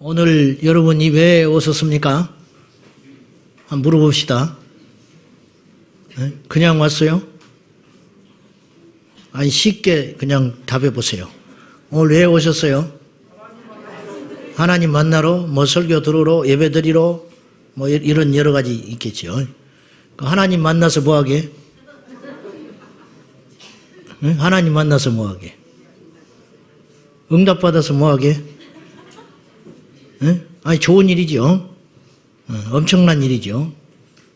오늘 여러분이 왜 오셨습니까? 한번 물어봅시다. 그냥 왔어요? 아니 쉽게 그냥 답해 보세요. 오늘 왜 오셨어요? 하나님 만나러, 뭐 설교 들으러, 예배 드리러, 뭐 이런 여러 가지 있겠죠. 하나님 만나서 뭐 하게? 하나님 만나서 뭐 하게? 응답 받아서 뭐 하게? 아니 좋은 일이죠. 엄청난 일이죠.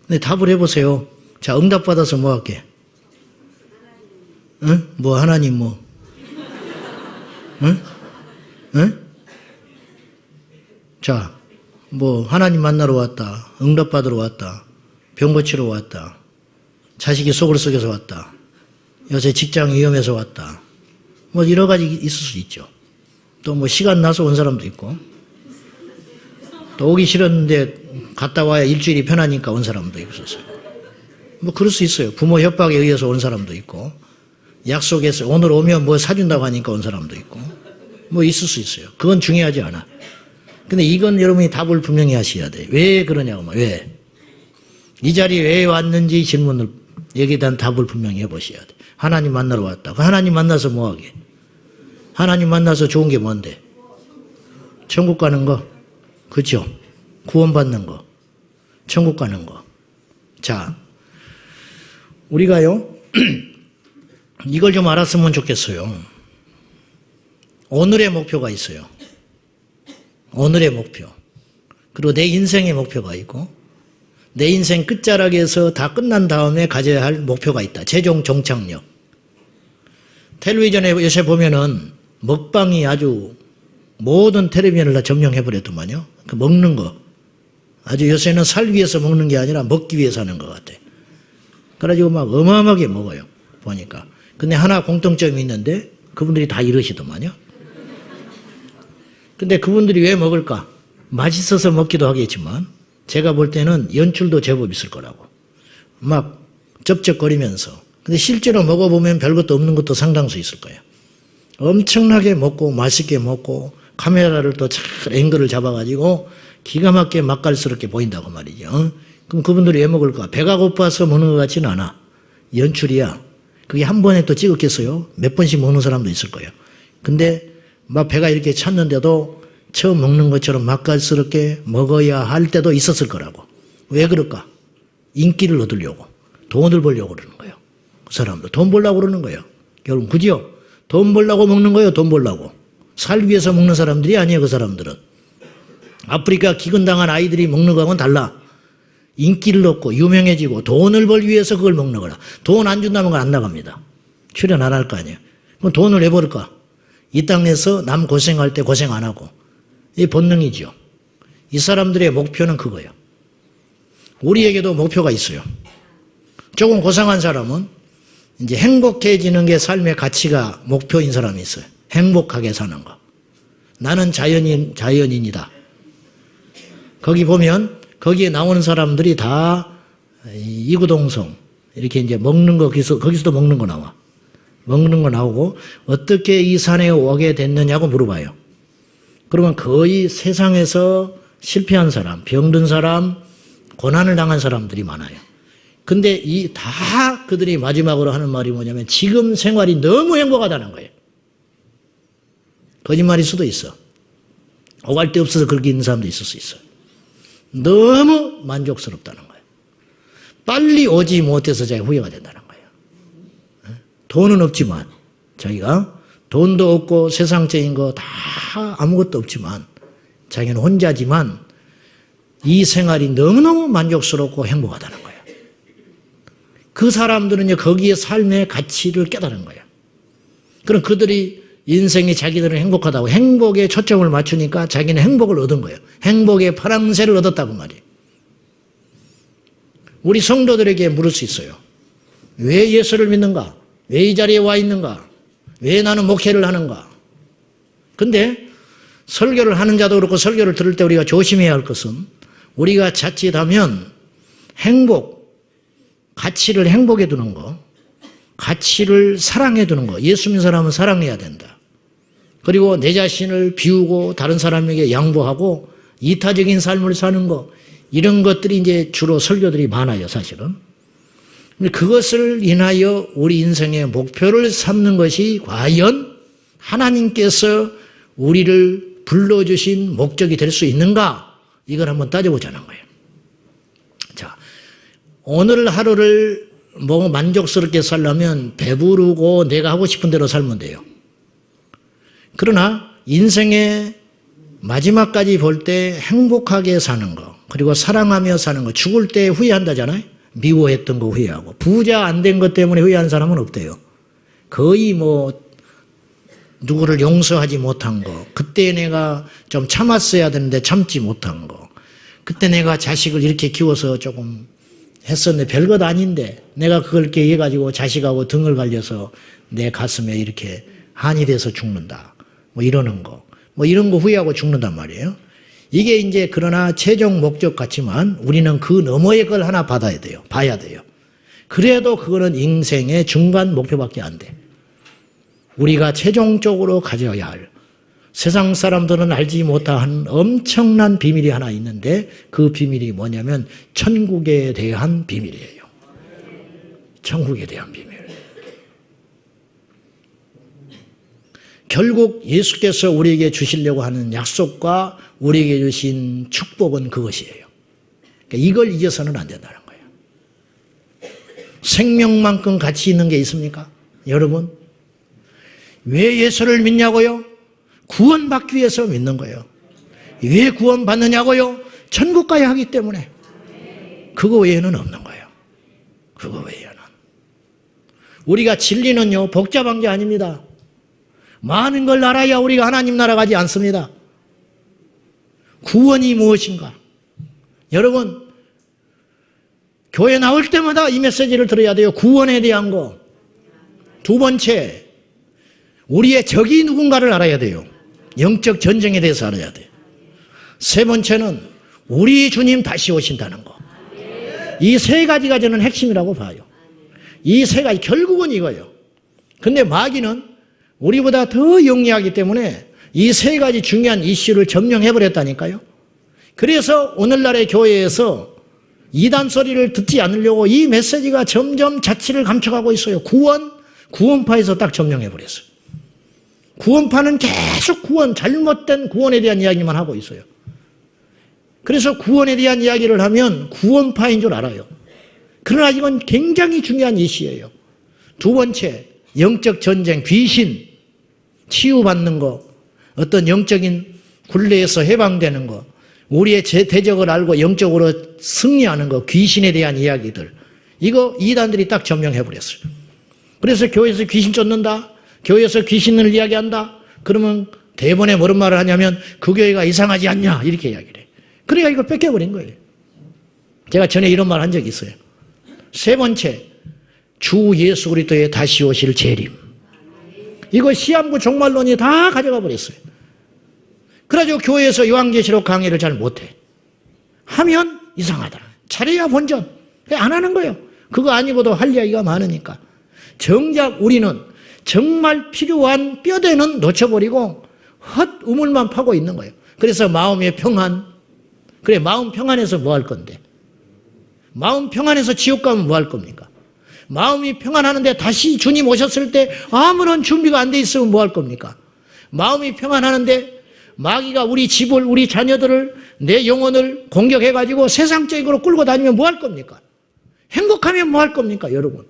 근데 답을 해보세요. 자, 응답 받아서 뭐 할게? 뭐 하나님 뭐? 자, 뭐 하나님 만나러 왔다. 응답 받으러 왔다. 병 고치러 왔다. 자식이 속을 썩여서 왔다. 요새 직장 위험해서 왔다. 뭐 여러 가지 있을 수 있죠. 또 뭐 시간 나서 온 사람도 있고, 또 오기 싫었는데 갔다 와야 일주일이 편하니까 온 사람도 있었어요. 뭐 그럴 수 있어요. 부모 협박에 의해서 온 사람도 있고, 약속해서 오늘 오면 뭐 사준다고 하니까 온 사람도 있고, 뭐 있을 수 있어요. 그건 중요하지 않아. 근데 이건 여러분이 답을 분명히 하셔야 돼. 왜 그러냐고, 왜? 이 자리에 왜 왔는지 질문을, 여기에 대한 답을 분명히 해보셔야 돼. 하나님 만나러 왔다. 하나님 만나서 뭐 하게? 하나님 만나서 좋은 게 뭔데? 천국 가는 거. 그죠? 구원받는 거. 천국 가는 거. 자, 우리가요, 이걸 좀 알았으면 좋겠어요. 오늘의 목표가 있어요. 오늘의 목표. 그리고 내 인생의 목표가 있고, 내 인생 끝자락에서 다 끝난 다음에 가져야 할 목표가 있다. 최종 종착역. 텔레비전에 요새 보면은 먹방이 아주 모든 텔레비전을 다 점령해버렸더만요. 그 먹는 거. 아주 요새는 살 위해서 먹는 게 아니라 먹기 위해서 하는 것 같아. 그래가지고 막 어마어마하게 먹어요. 보니까. 근데 하나 공통점이 있는데 그분들이 다 이러시더만요. 근데 그분들이 왜 먹을까? 맛있어서 먹기도 하겠지만 제가 볼 때는 연출도 제법 있을 거라고. 막 쩝쩝거리면서. 근데 실제로 먹어보면 별것도 없는 것도 상당수 있을 거예요. 엄청나게 먹고 맛있게 먹고 카메라를 또 잘 앵글을 잡아가지고 기가 막히게 맛깔스럽게 보인다고 말이죠. 그럼 그분들이 왜 먹을까? 배가 고파서 먹는 것 같지는 않아. 연출이야. 그게 한 번에 또 찍었겠어요? 몇 번씩 먹는 사람도 있을 거예요. 근데 막 배가 이렇게 찼는데도 처음 먹는 것처럼 맛깔스럽게 먹어야 할 때도 있었을 거라고. 왜 그럴까? 인기를 얻으려고. 돈을 벌려고 그러는 거예요. 그 사람도 돈 벌려고 그러는 거예요. 여러분, 그죠? 돈 벌려고 먹는 거예요. 돈 벌려고. 살 위해서 먹는 사람들이 아니에요. 그 사람들은. 아프리카 기근당한 아이들이 먹는 거하고는 달라. 인기를 얻고 유명해지고 돈을 벌기 위해서 그걸 먹는 거라. 돈 안 준다면 그건 안 나갑니다. 출연 안 할 거 아니에요. 그럼 돈을 왜 벌을까? 이 땅에서 남 고생할 때 고생 안 하고. 이 본능이죠. 이 사람들의 목표는 그거예요. 우리에게도 목표가 있어요. 조금 고생한 사람은 이제 행복해지는 게 삶의 가치가 목표인 사람이 있어요. 행복하게 사는 거. 나는 자연인이다. 거기 보면 거기에 나오는 사람들이 다 이구동성 이렇게 이제 먹는 거 거기서도 먹는 거 나와. 먹는 거 나오고 어떻게 이 산에 오게 됐느냐고 물어봐요. 그러면 거의 세상에서 실패한 사람, 병든 사람, 고난을 당한 사람들이 많아요. 근데 이 다 그들이 마지막으로 하는 말이 뭐냐면 지금 생활이 너무 행복하다는 거예요. 거짓말일 수도 있어. 오갈 데 없어서 그렇게 있는 사람도 있을 수 있어요. 너무 만족스럽다는 거예요. 빨리 오지 못해서 자기가 후회가 된다는 거예요. 돈은 없지만 자기가 돈도 없고 세상적인 거 다 아무것도 없지만 자기는 혼자지만 이 생활이 너무너무 만족스럽고 행복하다는 거예요. 그 사람들은 거기에 삶의 가치를 깨달은 거예요. 그럼 그들이 인생이 자기들은 행복하다고 행복에 초점을 맞추니까 자기는 행복을 얻은 거예요. 행복의 파랑새를 얻었다고 말이에요. 우리 성도들에게 물을 수 있어요. 왜 예수를 믿는가? 왜 이 자리에 와 있는가? 왜 나는 목회를 하는가? 근데 설교를 하는 자도 그렇고 설교를 들을 때 우리가 조심해야 할 것은 우리가 자칫하면 행복, 가치를 행복에 두는 거, 가치를 사랑해 두는 거. 예수 믿는 사람은 사랑해야 된다. 그리고 내 자신을 비우고 다른 사람에게 양보하고 이타적인 삶을 사는 거, 이런 것들이 이제 주로 설교들이 많아요, 사실은. 그것을 인하여 우리 인생의 목표를 삼는 것이 과연 하나님께서 우리를 불러주신 목적이 될 수 있는가? 이걸 한번 따져보자는 거예요. 자, 오늘 하루를 만족스럽게 살려면 배부르고 내가 하고 싶은 대로 살면 돼요. 그러나 인생의 마지막까지 볼 때 행복하게 사는 거, 그리고 사랑하며 사는 거, 죽을 때 후회한다잖아요. 미워했던 거 후회하고. 부자 안 된 것 때문에 후회한 사람은 없대요. 거의 누구를 용서하지 못한 거, 그때 내가 좀 참았어야 되는데 참지 못한 거, 그때 내가 자식을 이렇게 키워서 조금 했었는데 별것 아닌데 내가 그걸 이렇게 해가지고 자식하고 등을 갈려서 내 가슴에 이렇게 한이 돼서 죽는다. 이러는 거. 이런 거 후회하고 죽는단 말이에요. 이게 이제 그러나 최종 목적 같지만 우리는 그 너머의 걸 하나 봐야 돼요. 그래도 그거는 인생의 중간 목표밖에 안 돼. 우리가 최종적으로 가져야 할 세상 사람들은 알지 못한 엄청난 비밀이 하나 있는데 그 비밀이 뭐냐면 천국에 대한 비밀이에요. 천국에 대한 비밀. 결국 예수께서 우리에게 주시려고 하는 약속과 우리에게 주신 축복은 그것이에요. 그러니까 이걸 잊어서는 안 된다는 거예요. 생명만큼 가치 있는 게 있습니까? 여러분, 왜 예수를 믿냐고요? 구원받기 위해서 믿는 거예요. 왜 구원받느냐고요? 천국 가야 하기 때문에. 그거 외에는 없는 거예요. 그거 외에는. 우리가 진리는요, 복잡한 게 아닙니다. 많은 걸 알아야 우리가 하나님 나라 가지 않습니다. 구원이 무엇인가? 여러분, 교회 나올 때마다 이 메시지를 들어야 돼요. 구원에 대한 거. 두 번째, 우리의 적이 누군가를 알아야 돼요. 영적 전쟁에 대해서 알아야 돼요. 세 번째는 우리 주님 다시 오신다는 거. 이 세 가지가 저는 핵심이라고 봐요. 이 세 가지, 결국은 이거예요. 근데 마귀는 우리보다 더 영리하기 때문에 이 세 가지 중요한 이슈를 점령해버렸다니까요. 그래서 오늘날의 교회에서 이단 소리를 듣지 않으려고 이 메시지가 점점 자취를 감춰가고 있어요. 구원파에서 딱 점령해버렸어요. 구원파는 계속 잘못된 구원에 대한 이야기만 하고 있어요. 그래서 구원에 대한 이야기를 하면 구원파인 줄 알아요. 그러나 이건 굉장히 중요한 이슈예요. 두 번째, 영적 전쟁, 귀신, 치유받는 거, 어떤 영적인 굴레에서 해방되는 거, 우리의 대적을 알고 영적으로 승리하는 거, 귀신에 대한 이야기들, 이거 이단들이 딱 점령해버렸어요. 그래서 교회에서 귀신 쫓는다, 교회에서 귀신을 이야기한다, 그러면 대번에 뭐런 말을 하냐면 그 교회가 이상하지 않냐 이렇게 이야기를 해요. 그래야 이걸 뺏겨버린 거예요. 제가 전에 이런 말 한 적이 있어요. 세 번째, 주 예수 그리스도의 다시 오실 재림. 이거 시한부 종말론이 다 가져가 버렸어요. 그래가지고 교회에서 요한계시록 강의를 잘 못해. 하면 이상하다. 잘해야 본전. 안 하는 거예요. 그거 아니고도 할 이야기가 많으니까. 정작 우리는 정말 필요한 뼈대는 놓쳐버리고 헛 우물만 파고 있는 거예요. 그래서 마음의 평안. 그래, 마음 평안해서 뭐 할 건데? 마음 평안해서 지옥 가면 뭐 할 겁니까? 마음이 평안하는데 다시 주님 오셨을 때 아무런 준비가 안 돼 있으면 뭐 할 겁니까? 마음이 평안하는데 마귀가 우리 집을, 우리 자녀들을, 내 영혼을 공격해가지고 세상적으로 끌고 다니면 뭐 할 겁니까? 행복하면 뭐 할 겁니까, 여러분?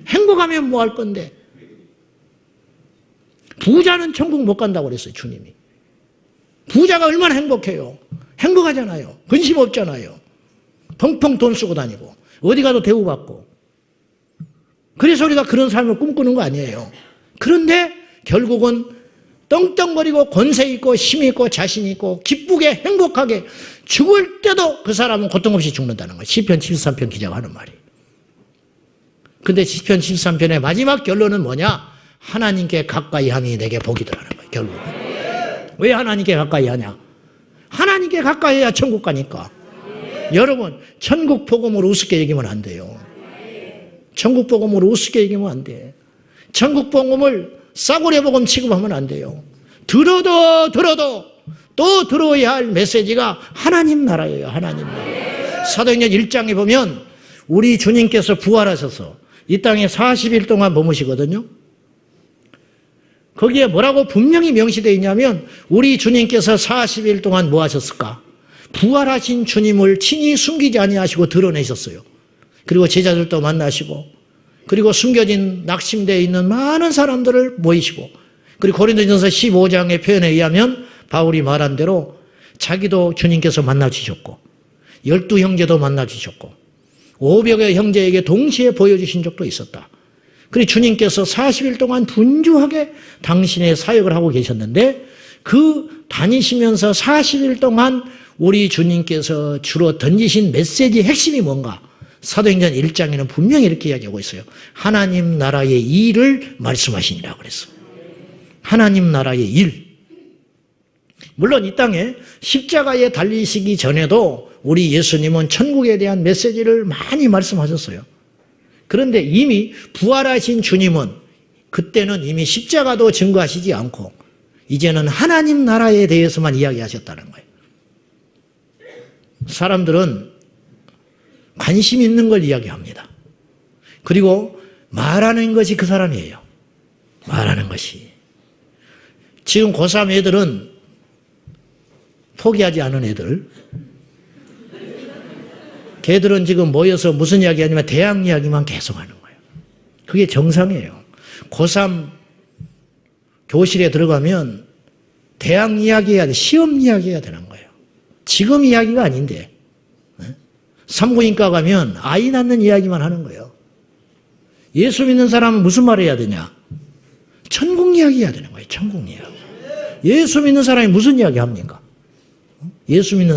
행복하면 뭐 할 건데? 부자는 천국 못 간다고 그랬어요, 주님이. 부자가 얼마나 행복해요. 행복하잖아요. 근심 없잖아요. 펑펑 돈 쓰고 다니고 어디 가도 대우받고. 그래서 우리가 그런 삶을 꿈꾸는 거 아니에요. 그런데 결국은 떵떵거리고 권세 있고 힘 있고 자신 있고 기쁘게 행복하게 죽을 때도 그 사람은 고통 없이 죽는다는 거예요. 시편 73편 기자가 하는 말이. 근데 시편 73편의 마지막 결론은 뭐냐? 하나님께 가까이 함이 내게 복이더라는 거예요. 결국은. 왜 하나님께 가까이 하냐? 하나님께 가까이 해야 천국 가니까. 여러분, 천국 복음으로 우습게 얘기하면 안 돼요. 천국 복음으로 우습게 얘기하면 안 돼. 천국 복음을 싸구려 복음 취급하면 안 돼요. 들어도 또 들어야 할 메시지가 하나님 나라예요. 하나님 나라. 사도행전 1장에 보면 우리 주님께서 부활하셔서 이 땅에 40일 동안 머무시거든요. 거기에 뭐라고 분명히 명시되어 있냐면 우리 주님께서 40일 동안 뭐 하셨을까? 부활하신 주님을 친히 숨기지 아니하시고 드러내셨어요. 그리고 제자들도 만나시고 그리고 숨겨진 낙심되어 있는 많은 사람들을 모이시고 그리고 고린도전서 15장의 표현에 의하면 바울이 말한 대로 자기도 주님께서 만나주셨고 12형제도 만나주셨고 500여 형제에게 동시에 보여주신 적도 있었다. 그리고 주님께서 40일 동안 분주하게 당신의 사역을 하고 계셨는데 그 다니시면서 40일 동안 우리 주님께서 주로 던지신 메시지의 핵심이 뭔가? 사도행전 1장에는 분명히 이렇게 이야기하고 있어요. 하나님 나라의 일을 말씀하시니라 그랬어요. 하나님 나라의 일. 물론 이 땅에 십자가에 달리시기 전에도 우리 예수님은 천국에 대한 메시지를 많이 말씀하셨어요. 그런데 이미 부활하신 주님은 그때는 이미 십자가도 증거하시지 않고 이제는 하나님 나라에 대해서만 이야기하셨다는 거예요. 사람들은 관심 있는 걸 이야기합니다. 그리고 말하는 것이 그 사람이에요. 말하는 것이. 지금 고3 애들은 포기하지 않은 애들. 걔들은 지금 모여서 무슨 이야기 하냐면 대학 이야기만 계속하는 거예요. 그게 정상이에요. 고3 교실에 들어가면 대학 이야기해야 돼. 시험 이야기해야 되는 거예요. 지금 이야기가 아닌데. 산부인과 가면 아이 낳는 이야기만 하는 거예요. 예수 믿는 사람은 무슨 말을 해야 되냐? 천국 이야기 해야 되는 거예요. 천국 이야기. 예수 믿는 사람이 무슨 이야기 합니까? 예수 믿는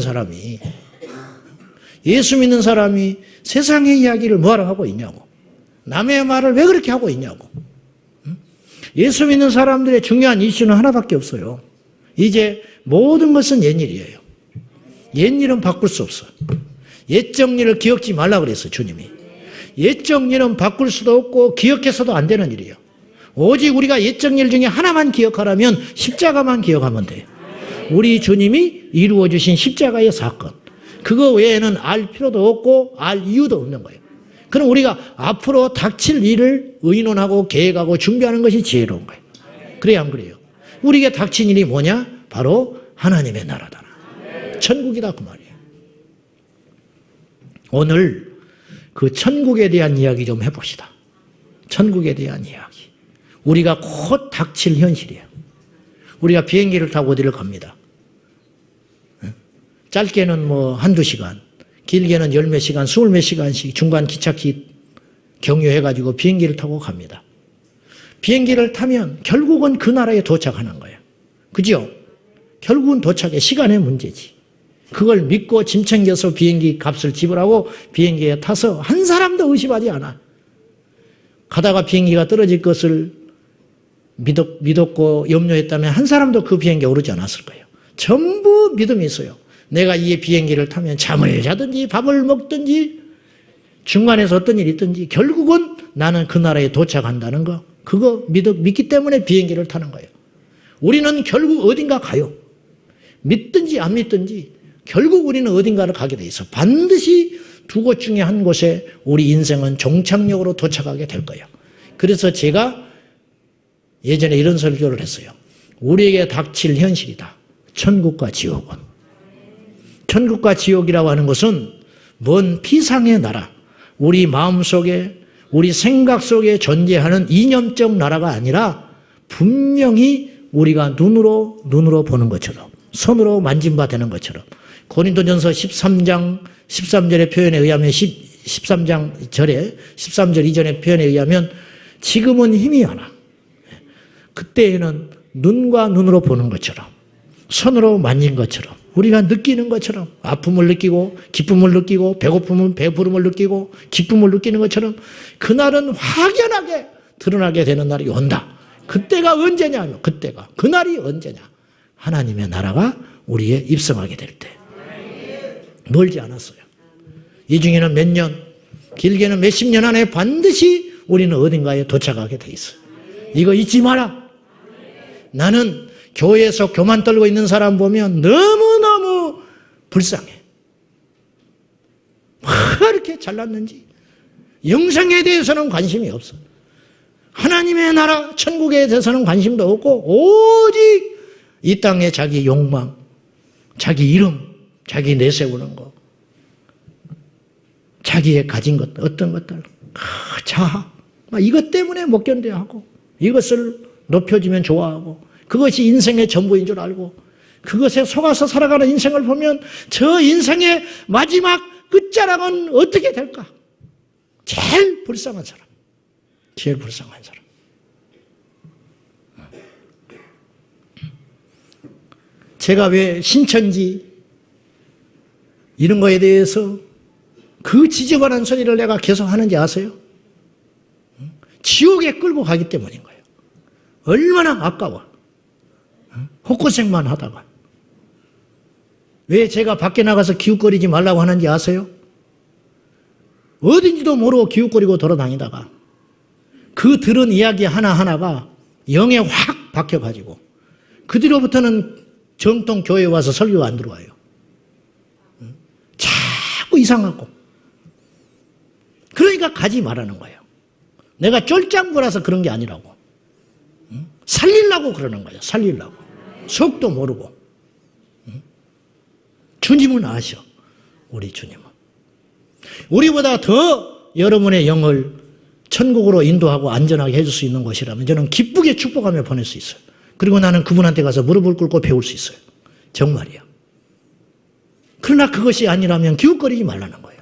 사람이 세상의 이야기를 뭐하러 하고 있냐고. 남의 말을 왜 그렇게 하고 있냐고. 예수 믿는 사람들의 중요한 이슈는 하나밖에 없어요. 이제 모든 것은 옛일이에요. 옛일은 바꿀 수 없어요. 옛적 일을 기억지 말라 그랬어요. 주님이. 옛적 일은 바꿀 수도 없고 기억해서도 안 되는 일이에요. 오직 우리가 옛적 일 중에 하나만 기억하라면 십자가만 기억하면 돼요. 우리 주님이 이루어주신 십자가의 사건. 그거 외에는 알 필요도 없고 알 이유도 없는 거예요. 그럼 우리가 앞으로 닥칠 일을 의논하고 계획하고 준비하는 것이 지혜로운 거예요. 그래야 안 그래요? 우리에게 닥친 일이 뭐냐? 바로 하나님의 나라다. 천국이다 그 말이에요. 오늘 그 천국에 대한 이야기 좀 해봅시다. 천국에 대한 이야기. 우리가 곧 닥칠 현실이에요. 우리가 비행기를 타고 어디를 갑니다. 짧게는 뭐 한두 시간, 길게는 열 몇 시간, 20몇 시간씩 중간 기차기 경유해가지고 비행기를 타고 갑니다. 비행기를 타면 결국은 그 나라에 도착하는 거예요. 그죠? 결국은 도착해. 시간의 문제지. 그걸 믿고 짐 챙겨서 비행기 값을 지불하고 비행기에 타서 한 사람도 의심하지 않아. 가다가 비행기가 떨어질 것을 믿었고 염려했다면 한 사람도 그 비행기에 오르지 않았을 거예요. 전부 믿음이 있어요. 내가 이 비행기를 타면 잠을 자든지 밥을 먹든지 중간에서 어떤 일이 있든지 결국은 나는 그 나라에 도착한다는 거. 그거 믿기 때문에 비행기를 타는 거예요. 우리는 결국 어딘가 가요. 믿든지 안 믿든지 결국 우리는 어딘가를 가게 돼 있어. 반드시 두 곳 중에 한 곳에 우리 인생은 종착역으로 도착하게 될 거예요. 그래서 제가 예전에 이런 설교를 했어요. 우리에게 닥칠 현실이다. 천국과 지옥은. 천국과 지옥이라고 하는 것은 먼 피상의 나라, 우리 마음속에 우리 생각 속에 존재하는 이념적 나라가 아니라 분명히 우리가 눈으로 보는 것처럼 손으로 만진 바 되는 것처럼 고린도전서 13장 13절의 표현에 의하면 13장 절에 13절 이전의 표현에 의하면 지금은 힘이 하나 그때에는 눈과 눈으로 보는 것처럼 손으로 만진 것처럼 우리가 느끼는 것처럼 아픔을 느끼고 기쁨을 느끼고 배고픔은 배부름을 느끼고 기쁨을 느끼는 것처럼 그날은 확연하게 드러나게 되는 날이 온다. 그때가 언제냐? 그때가 그날이 언제냐? 하나님의 나라가 우리에 입성하게 될 때. 멀지 않았어요. 이 중에는 몇 년, 길게는 몇십 년 안에 반드시 우리는 어딘가에 도착하게 돼 있어요. 이거 잊지 마라. 나는 교회에서 교만 떨고 있는 사람 보면 너무너무 불쌍해. 왜 이렇게 잘났는지. 영생에 대해서는 관심이 없어. 하나님의 나라, 천국에 대해서는 관심도 없고 오직 이 땅에 자기 욕망, 자기 이름, 자기 내세우는 거, 자기의 가진 것, 어떤 것들, 자아, 이것 때문에 못 견뎌하고 이것을 높여주면 좋아하고 그것이 인생의 전부인 줄 알고 그것에 속아서 살아가는 인생을 보면 저 인생의 마지막 끝자락은 어떻게 될까? 제일 불쌍한 사람. 제일 불쌍한 사람. 제가 왜 신천지 이런 거에 대해서 그 지저분한 소리를 내가 계속 하는지 아세요? 지옥에 끌고 가기 때문인 거예요. 얼마나 아까워. 헛고생만 하다가. 왜 제가 밖에 나가서 기웃거리지 말라고 하는지 아세요? 어딘지도 모르고 기웃거리고 돌아다니다가 그 들은 이야기 하나하나가 영에 확 박혀가지고 그 뒤로부터는 정통 교회에 와서 설교가 안 들어와요. 자꾸 이상하고. 그러니까 가지 말라는 거예요. 내가 쫄짱부라서 그런 게 아니라고. 살리려고 그러는 거예요. 살리려고. 속도 모르고. 주님은 아셔. 우리 주님은. 우리보다 더 여러분의 영을 천국으로 인도하고 안전하게 해줄 수 있는 것이라면 저는 기쁘게 축복하며 보낼 수 있어요. 그리고 나는 그분한테 가서 무릎을 꿇고 배울 수 있어요. 정말이야. 그러나 그것이 아니라면 기웃거리지 말라는 거예요.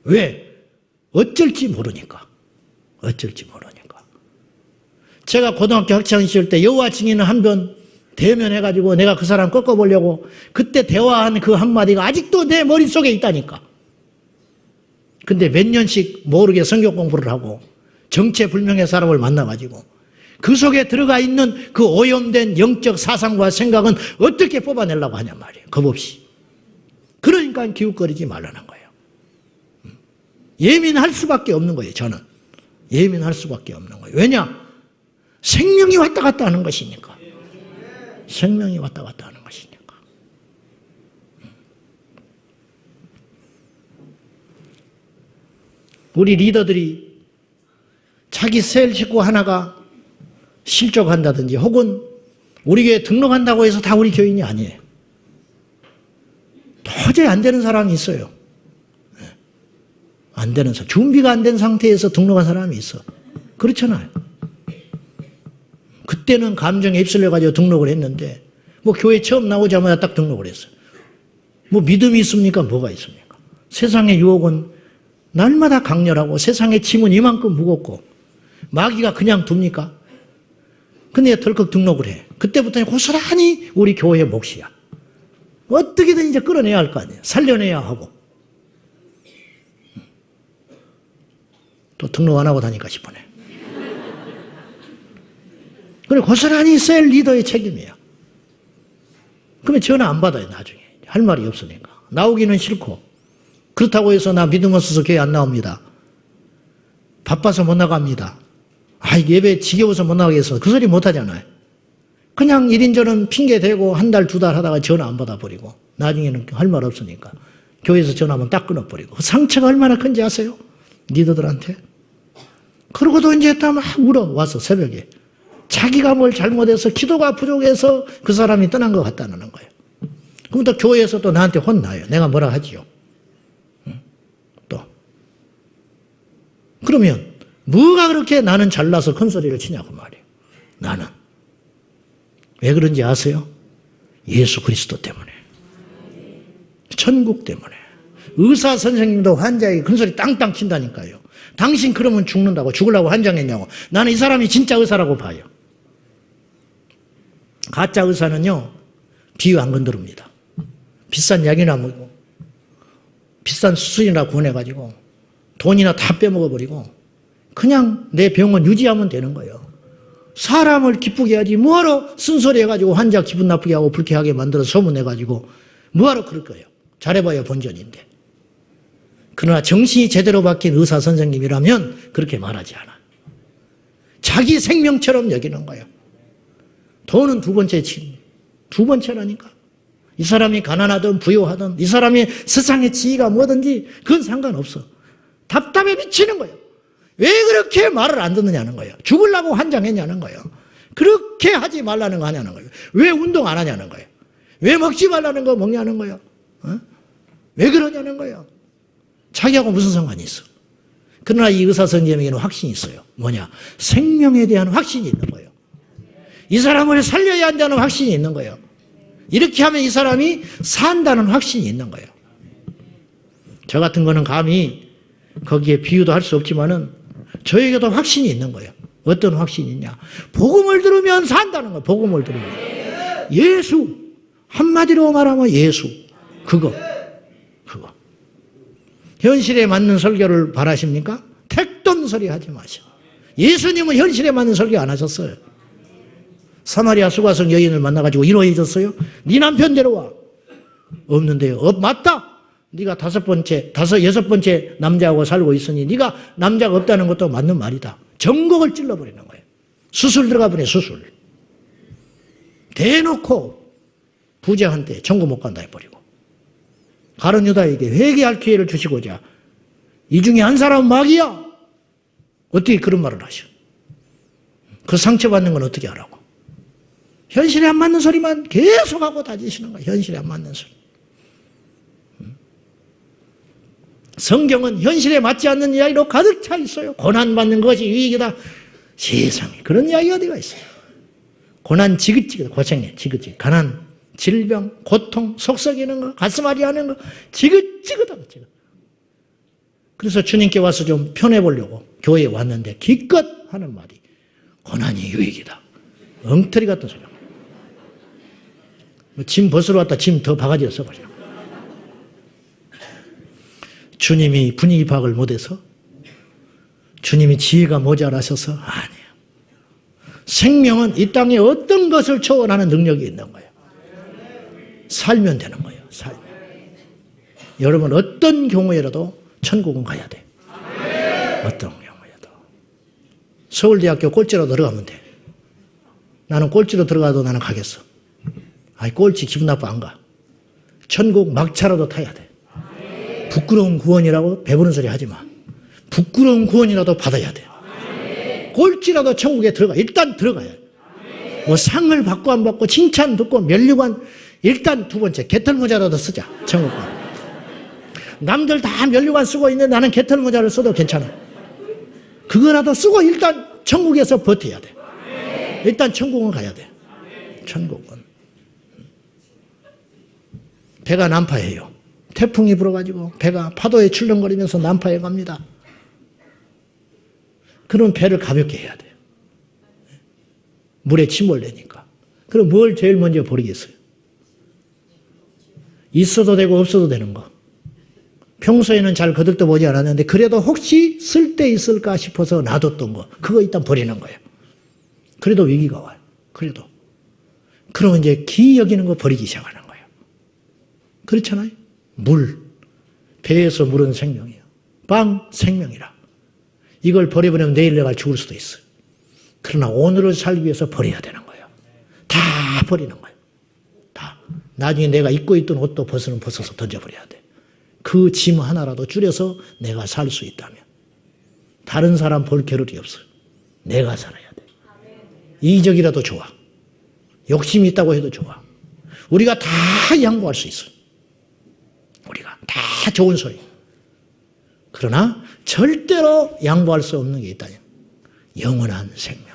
왜? 어쩔지 모르니까. 어쩔지 모르니까. 제가 고등학교 학창 시절 때 여호와 증인을 한 번 대면해가지고 내가 그 사람 꺾어보려고 그때 대화한 그 한마디가 아직도 내 머릿속에 있다니까. 근데 몇 년씩 모르게 성경 공부를 하고 정체불명의 사람을 만나가지고 그 속에 들어가 있는 그 오염된 영적 사상과 생각은 어떻게 뽑아내려고 하냔 말이에요. 겁없이. 그러니까 기웃거리지 말라는 거예요. 예민할 수밖에 없는 거예요. 저는. 예민할 수밖에 없는 거예요. 왜냐? 생명이 왔다 갔다 하는 것이니까. 생명이 왔다 갔다 하는 것이니까. 우리 리더들이 자기 셀 식구 하나가 실족한다든지 혹은 우리 교회에 등록한다고 해서 다 우리 교인이 아니에요. 도저히 안 되는 사람이 있어요. 안 되는 사람. 준비가 안 된 상태에서 등록한 사람이 있어. 그렇잖아요. 그때는 감정에 휩쓸려가지고 등록을 했는데 뭐 교회 처음 나오자마자 딱 등록을 했어요. 뭐 믿음이 있습니까? 뭐가 있습니까? 세상의 유혹은 날마다 강렬하고 세상의 짐은 이만큼 무겁고 마귀가 그냥 둡니까? 근데 덜컥 등록을 해. 그때부터는 고스란히 우리 교회의 몫이야. 어떻게든 이제 끌어내야 할 거 아니에요. 살려내야 하고. 또 등록 안 하고 다니까 싶으네. 그래, 고스란히 셀 리더의 책임이야. 그러면 전화 안 받아요, 나중에. 할 말이 없으니까. 나오기는 싫고. 그렇다고 해서 나 믿음 없어서 교회 안 나옵니다. 바빠서 못 나갑니다. 예배 지겨워서 못 나가겠어. 그 소리 못 하잖아요. 그냥 이린저런 핑계 대고 한 달, 두 달 하다가 전화 안 받아버리고 나중에는 할 말 없으니까 교회에서 전화하면 딱 끊어버리고. 그 상처가 얼마나 큰지 아세요? 리더들한테. 그러고도 이제 다 막 울어 와서 새벽에. 자기가 뭘 잘못해서 기도가 부족해서 그 사람이 떠난 것 같다는 거예요. 그럼 또 교회에서 또 나한테 혼나요. 내가 뭐라 하지요. 또. 그러면 뭐가 그렇게 나는 잘나서 큰 소리를 치냐고 말이에요. 나는. 왜 그런지 아세요? 예수 그리스도 때문에. 천국 때문에. 의사 선생님도 환자에게 큰 소리 땅땅 친다니까요. 당신 그러면 죽는다고. 죽으려고 환장했냐고. 나는 이 사람이 진짜 의사라고 봐요. 가짜 의사는요, 비유 안 건드립니다. 비싼 약이나 먹고, 비싼 수술이나 구원해가지고, 돈이나 다 빼먹어버리고, 그냥 내 병원 유지하면 되는 거예요. 사람을 기쁘게 해야지, 뭐하러 쓴소리 해가지고 환자 기분 나쁘게 하고 불쾌하게 만들어서 소문내가지고, 뭐하러 그럴 거예요. 잘해봐야 본전인데. 그러나 정신이 제대로 박힌 의사 선생님이라면 그렇게 말하지 않아. 자기 생명처럼 여기는 거예요. 돈은 두 번째라니까. 이 사람이 가난하든 부유하든 이 사람이 세상의 지위가 뭐든지 그건 상관없어. 답답해 미치는 거예요. 왜 그렇게 말을 안 듣느냐는 거예요. 죽으려고 환장했냐는 거예요. 그렇게 하지 말라는 거 하냐는 거예요. 왜 운동 안 하냐는 거예요. 왜 먹지 말라는 거 먹냐는 거예요. 어? 왜 그러냐는 거예요. 자기하고 무슨 상관이 있어. 그러나 이 의사 선생님에게는 확신이 있어요. 뭐냐? 생명에 대한 확신이 있는 거예요. 이 사람을 살려야 한다는 확신이 있는 거예요. 이렇게 하면 이 사람이 산다는 확신이 있는 거예요. 저 같은 거는 감히 거기에 비유도 할 수 없지만은 저에게도 확신이 있는 거예요. 어떤 확신이 있냐? 복음을 들으면 산다는 거예요. 복음을 들으면. 예수. 한마디로 말하면 예수. 그거. 현실에 맞는 설교를 바라십니까? 택돈 소리 하지 마시오. 예수님은 현실에 맞는 설교 안 하셨어요. 사마리아 수가성 여인을 만나가지고 이러해졌어요? 네 남편 데려와. 없는데요. 맞다. 네가 여섯 번째 남자하고 살고 있으니 네가 남자가 없다는 것도 맞는 말이다. 전곡을 찔러버리는 거예요. 수술 들어가 버려, 수술. 대놓고 부자한테 천국 못 간다 해버리고. 가룟 유다에게 회개할 기회를 주시고자 이 중에 한 사람은 마귀야. 어떻게 그런 말을 하셔? 그 상처받는 건 어떻게 하라고? 현실에 안 맞는 소리만 계속하고 다니시는 거예요. 현실에 안 맞는 소리. 성경은 현실에 맞지 않는 이야기로 가득 차 있어요. 고난받는 것이 유익이다. 세상에 그런 이야기 어디가 있어요. 고난 지긋지긋 고생해 지긋지긋. 가난, 질병, 고통, 속 썩이는 거, 가슴앓이 하는 거 지긋지긋하고 지긋. 그래서 주님께 와서 좀 편해보려고 교회에 왔는데 기껏 하는 말이 고난이 유익이다. 엉터리 같은 소리야. 짐 벗으러 왔다 짐 더 바가지로 써버려. 주님이 분위기 파악을 못해서? 주님이 지혜가 모자라셔서? 아니에요. 생명은 이 땅에 어떤 것을 초월하는 능력이 있는 거예요. 살면 되는 거예요. 살면. 여러분 어떤 경우에라도 천국은 가야 돼. 어떤 경우에도. 서울대학교 꼴찌로 들어가면 돼. 나는 꼴찌로 들어가도 나는 가겠어. 아이 꼴찌 기분 나빠 안 가. 천국 막차라도 타야 돼. 부끄러운 구원이라고 배부른 소리 하지 마. 부끄러운 구원이라도 받아야 돼. 꼴찌라도 천국에 들어가. 일단 들어가야 돼. 뭐 상을 받고 안 받고 칭찬 듣고 면류관 일단 두 번째 개털모자라도 쓰자. 천국관. 남들 다 면류관 쓰고 있는데 나는 개털모자를 써도 괜찮아. 그거라도 쓰고 일단 천국에서 버텨야 돼. 일단 천국은 가야 돼. 천국은. 배가 난파해요. 태풍이 불어가지고 배가 파도에 출렁거리면서 난파해 갑니다. 그럼 배를 가볍게 해야 돼요. 물에 침몰되니까. 그럼 뭘 제일 먼저 버리겠어요? 있어도 되고 없어도 되는 거. 평소에는 잘 거들떠보지 않았는데 그래도 혹시 쓸 데 있을까 싶어서 놔뒀던 거. 그거 일단 버리는 거예요. 그래도 위기가 와요. 그래도. 그러면 이제 기 여기는 거 버리기 시작하는 거예요. 그렇잖아요. 물. 배에서 물은 생명이에요. 빵 생명이라. 이걸 버려버리면 내일 내가 죽을 수도 있어요. 그러나 오늘을 살기 위해서 버려야 되는 거예요. 다 버리는 거예요. 다. 나중에 내가 입고 있던 옷도 벗어서 던져버려야 돼. 그 짐 하나라도 줄여서 내가 살 수 있다면. 다른 사람 볼 겨를이 없어요. 내가 살아야 돼. 이적이라도 좋아. 욕심이 있다고 해도 좋아. 우리가 다 양보할 수 있어요. 우리가 다 좋은 소리. 그러나 절대로 양보할 수 없는 게 있다요. 영원한 생명.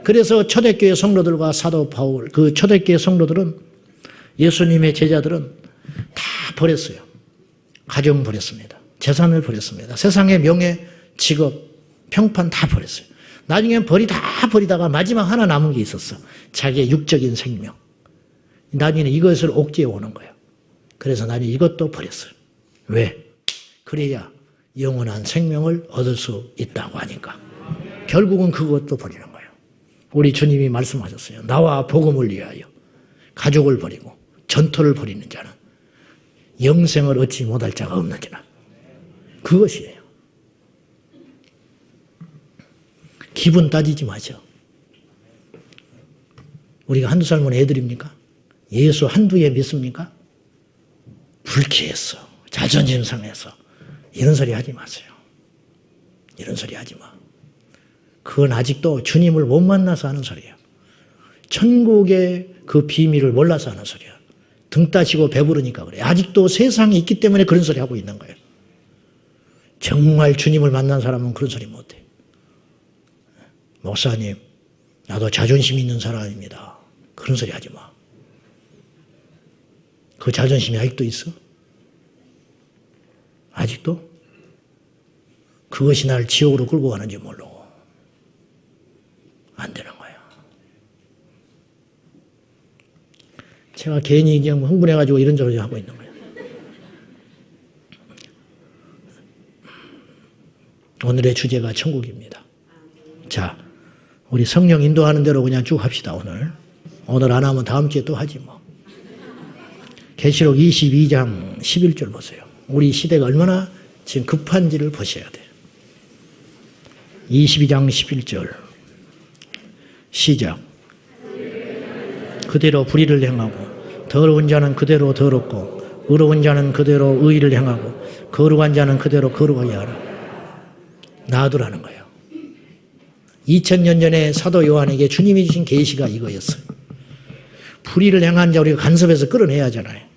그래서 초대교회 성도들과 사도 바울, 그 초대교회 성도들은 예수님의 제자들은 다 버렸어요. 가정 버렸습니다. 재산을 버렸습니다. 세상의 명예, 직업, 평판 다 버렸어요. 나중에 다 버리다가 마지막 하나 남은 게 있었어. 자기의 육적인 생명. 나중에는 이것을 옥죄어 오는 거예요. 그래서 나중에 이것도 버렸어요. 왜? 그래야 영원한 생명을 얻을 수 있다고 하니까. 결국은 그것도 버리는 거예요. 우리 주님이 말씀하셨어요. 나와 복음을 위하여 가족을 버리고 전토를 버리는 자는 영생을 얻지 못할 자가 없느니라. 그것이에요. 기분 따지지 마셔. 우리가 한두 살 먹은 애들입니까? 예수 한두 해 믿습니까? 불쾌했어. 자존심 상해서. 이런 소리 하지 마세요. 이런 소리 하지 마. 그건 아직도 주님을 못 만나서 하는 소리예요. 천국의 그 비밀을 몰라서 하는 소리야. 등 따시고 배부르니까 그래. 아직도 세상에 있기 때문에 그런 소리 하고 있는 거예요. 정말 주님을 만난 사람은 그런 소리 못해. 목사님, 나도 자존심 있는 사람입니다. 그런 소리 하지 마. 그 자존심이 아직도 있어? 아직도? 그것이 날 지옥으로 끌고 가는지 모르고. 안 되는 거야. 제가 괜히 그냥 흥분해가지고 이런 소리 하고 있는 거예요. 오늘의 주제가 천국입니다. 자, 우리 성령 인도하는 대로 그냥 쭉 합시다, 오늘. 오늘 안 하면 다음 주에 또 하지 뭐. 계시록 22장 11절 보세요. 우리 시대가 얼마나 지금 급한지를 보셔야 돼요. 22장 11절. 시작. 그대로 불의를 행하고 더러운 자는 그대로 더럽고 의로운 자는 그대로 의의를 행하고 거룩한 자는 그대로 거룩하게 하라. 놔두라는 거예요. 2000년 전에 사도 요한에게 주님이 주신 계시가 이거였어요. 불의를 행한 자 우리가 간섭해서 끌어내야 하잖아요.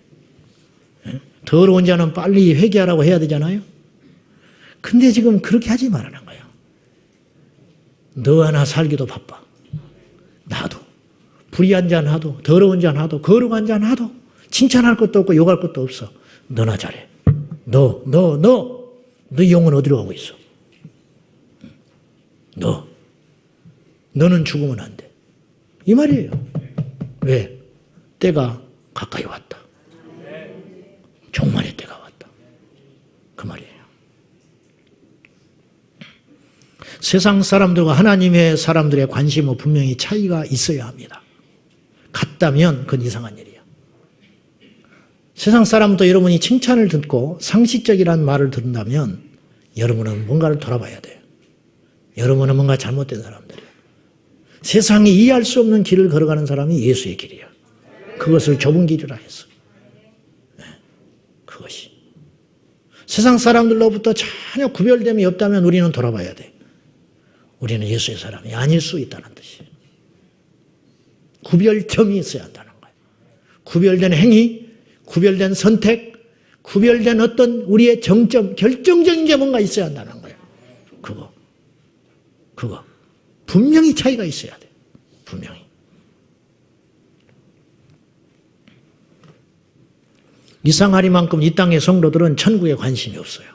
더러운 자는 빨리 회개하라고 해야 되잖아요. 근데 지금 그렇게 하지 말라는 거예요. 너 하나 살기도 바빠. 나도. 불의한 자 나도. 더러운 자 나도. 거룩한 자 나도. 칭찬할 것도 없고 욕할 것도 없어. 너나 잘해. 너 영혼 어디로 가고 있어? 너는 죽으면 안 돼. 이 말이에요. 왜? 때가 가까이 왔다. 종말의 때가 왔다. 그 말이에요. 세상 사람들과 하나님의 사람들의 관심은 분명히 차이가 있어야 합니다. 같다면 그건 이상한 일이야. 세상 사람도 여러분이 칭찬을 듣고 상식적이라는 말을 듣는다면 여러분은 뭔가를 돌아봐야 돼요. 여러분은 뭔가 잘못된 사람들이에요. 세상이 이해할 수 없는 길을 걸어가는 사람이 예수의 길이야. 그것을 좁은 길이라 했어. 그것이. 세상 사람들로부터 전혀 구별됨이 없다면 우리는 돌아봐야 돼. 우리는 예수의 사람이 아닐 수 있다는 뜻이에요. 구별점이 있어야 한다는 거예요. 구별된 행위, 구별된 선택, 구별된 어떤 우리의 정점, 결정적인 게 뭔가 있어야 한다는 거예요. 그거. 분명히 차이가 있어야 돼. 분명히. 이상하리만큼 이 땅의 성도들은 천국에 관심이 없어요.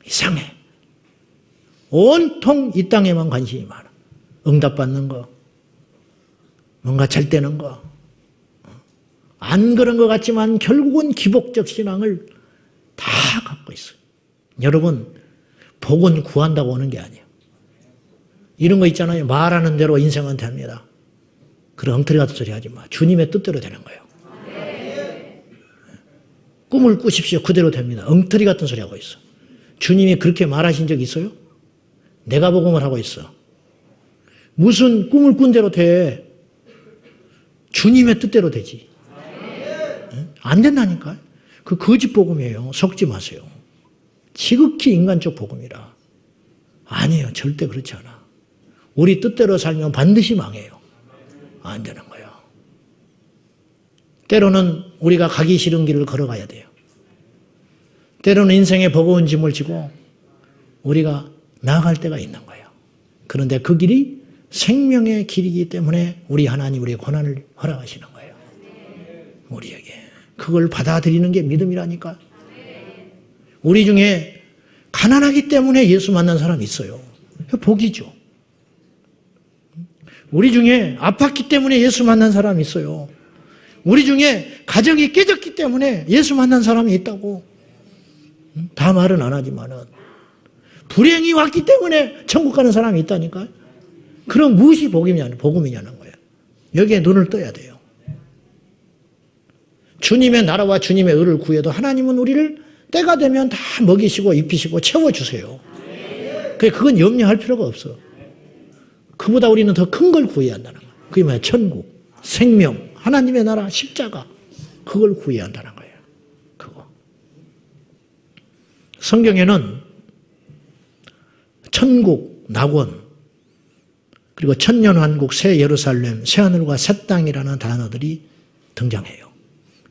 이상해. 온통 이 땅에만 관심이 많아. 응답받는 거, 뭔가 잘 되는 거. 안 그런 것 같지만 결국은 기복적 신앙을 다 갖고 있어요. 여러분, 복은 구한다고 오는 게 아니에요. 이런 거 있잖아요. 말하는 대로 인생은 됩니다. 그런 엉터리 같은 소리 하지 마. 주님의 뜻대로 되는 거예요. 꿈을 꾸십시오. 그대로 됩니다. 엉터리 같은 소리 하고 있어. 주님이 그렇게 말하신 적 있어요? 내가 복음을 하고 있어. 무슨 꿈을 꾼 대로 돼. 주님의 뜻대로 되지. 안 된다니까. 그 거짓 복음이에요. 속지 마세요. 지극히 인간적 복음이라. 아니에요. 절대 그렇지 않아. 우리 뜻대로 살면 반드시 망해요. 안 되는 거예요. 때로는 우리가 가기 싫은 길을 걸어가야 돼요. 때로는 인생에 버거운 짐을 지고 우리가 나아갈 때가 있는 거예요. 그런데 그 길이 생명의 길이기 때문에 우리 하나님 우리의 고난을 허락하시는 거예요. 우리에게. 그걸 받아들이는 게 믿음이라니까. 우리 중에 가난하기 때문에 예수 만난 사람이 있어요. 복이죠. 우리 중에 아팠기 때문에 예수 만난 사람이 있어요. 우리 중에 가정이 깨졌기 때문에 예수 만난 사람이 있다고. 다 말은 안 하지만은 불행이 왔기 때문에 천국 가는 사람이 있다니까요. 그럼 무엇이 복이냐는 거예요. 여기에 눈을 떠야 돼요. 주님의 나라와 주님의 의를 구해도 하나님은 우리를 때가 되면 다 먹이시고 입히시고 채워주세요. 그건 염려할 필요가 없어. 그보다 우리는 더 큰 걸 구해야 한다는 거예요. 그게 뭐야? 천국. 생명, 하나님의 나라, 십자가, 그걸 구해야 한다는 거예요. 그거. 성경에는 천국, 낙원, 그리고 천년왕국, 새 예루살렘, 새 하늘과 새 땅이라는 단어들이 등장해요.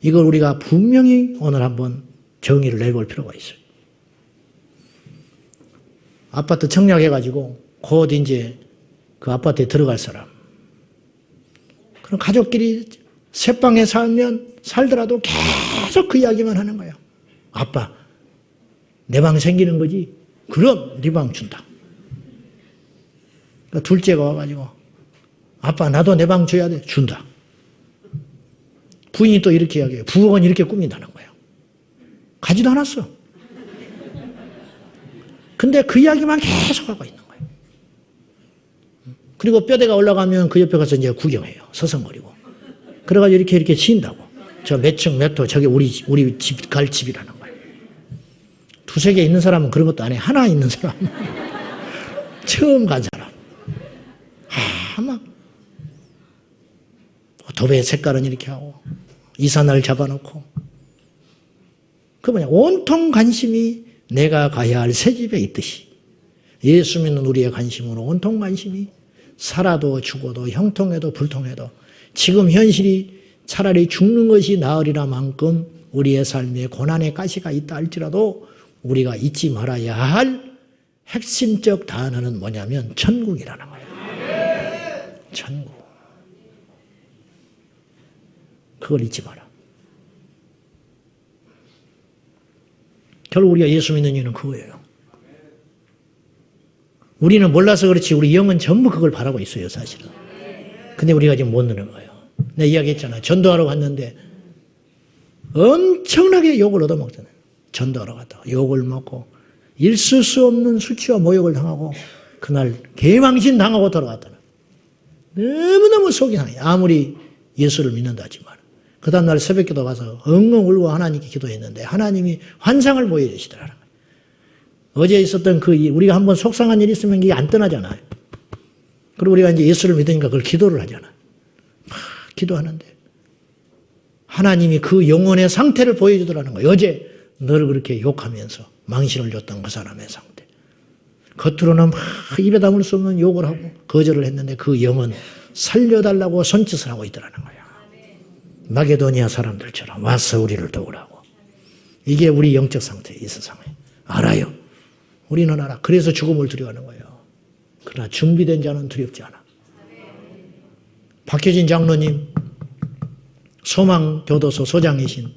이걸 우리가 분명히 오늘 한번 정의를 내볼 필요가 있어요. 아파트 청약해가지고 곧 이제 그 아파트에 들어갈 사람. 그럼 가족끼리 새 방에 살더라도 계속 그 이야기만 하는 거예요. 아빠, 내 방 생기는 거지? 그럼 네 방 준다. 그러니까 둘째가 와가지고 아빠, 나도 내 방 줘야 돼. 준다. 부인이 또 이렇게 이야기해요. 부엌은 이렇게 꾸민다는 거예요. 가지도 않았어. 근데 그 이야기만 계속 하고 있는 거예요. 그리고 뼈대가 올라가면 그 옆에 가서 이제 구경해요. 서성거리고. 그래가지고 이렇게 치인다고. 저 몇 층, 몇 호, 저게 우리 집 갈 집이라는 거예요. 두세 개 있는 사람은 그런 것도 안 해. 하나 있는 사람. 처음 간 사람. 막 도배 색깔은 이렇게 하고 이산을 잡아놓고 그 온통 관심이 내가 가야 할 새 집에 있듯이 예수 믿는 우리의 관심으로 온통 관심이 살아도 죽어도 형통해도 불통해도 지금 현실이 차라리 죽는 것이 나으리라 만큼 우리의 삶에 고난의 가시가 있다 할지라도 우리가 잊지 말아야 할 핵심적 단어는 뭐냐면 천국이라는 거예요. 천국. 그걸 잊지 마라. 결국 우리가 예수 믿는 이유는 그거예요. 우리는 몰라서 그렇지 우리 영은 전부 그걸 바라고 있어요, 사실은. 근데 우리가 지금 못 느는 거예요. 내가 이야기했잖아. 전도하러 갔는데 엄청나게 욕을 얻어먹잖아요. 전도하러 갔다가 욕을 먹고 있을 수 없는 수치와 모욕을 당하고 그날 개망신 당하고 돌아갔다는. 너무너무 속이 상해. 아무리 예수를 믿는다 하지만. 그 다음날 새벽기도 가서 엉엉 울고 하나님께 기도했는데 하나님이 환상을 보여주시더라는 거예요. 어제 있었던 우리가 한번 속상한 일이 있으면 이게 안 떠나잖아요. 그리고 우리가 이제 예수를 믿으니까 그걸 기도를 하잖아요. 막 기도하는데 하나님이 그 영혼의 상태를 보여주더라는 거예요. 어제 너를 그렇게 욕하면서 망신을 줬던 그 사람의 상태. 겉으로는 막 입에 담을 수 없는 욕을 하고 거절을 했는데 그 영은 살려달라고 손짓을 하고 있더라는 거예요. 마게도니아 사람들처럼 와서 우리를 도우라고. 이게 우리 영적 상태예요. 이 세상에. 알아요. 우리는 알아. 그래서 죽음을 두려워하는 거예요. 그러나 준비된 자는 두렵지 않아. 박효진 장로님, 소망교도소 소장이신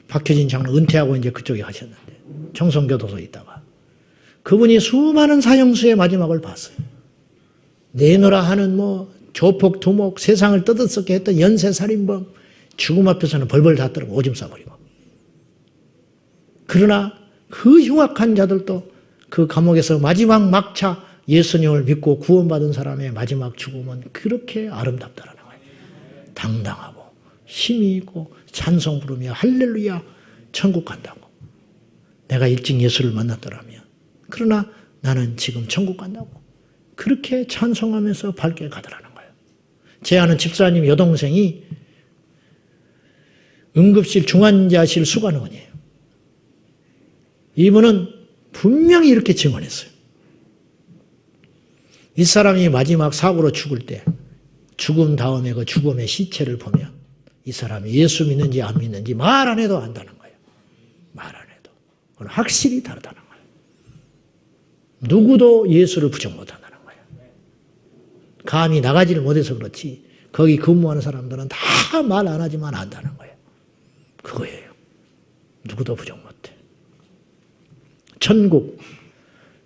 박효진 장로 은퇴하고 이제 그쪽에 가셨는데 청송교도소에 있다가 그분이 수많은 사형수의 마지막을 봤어요. 내노라 하는 조폭, 두목, 세상을 떠들썩게 했던 연쇄살인범, 죽음 앞에서는 벌벌 다 떨고 오줌 싸버리고. 그러나 그 흉악한 자들도 그 감옥에서 마지막 막차 예수님을 믿고 구원받은 사람의 마지막 죽음은 그렇게 아름답다라는 거예요. 당당하고 힘이 있고 찬송 부르며 할렐루야 천국 간다고. 내가 일찍 예수를 만났더라면. 그러나 나는 지금 천국 간다고. 그렇게 찬송하면서 밝게 가더라는 거예요. 제 아는 집사님 여동생이 응급실 중환자실 수간원이에요. 이분은 분명히 이렇게 증언했어요. 이 사람이 마지막 사고로 죽을 때 죽음 다음에 그 죽음의 시체를 보면 이 사람이 예수 믿는지 안 믿는지 말 안 해도 안다는 거예요. 말 안 해도. 그건 확실히 다르다는 거예요. 누구도 예수를 부정 못한다는 거예요. 감히 나가지를 못해서 그렇지 거기 근무하는 사람들은 다 말 안 하지만 안다는 거예요. 그거예요. 누구도 부정 못해. 천국.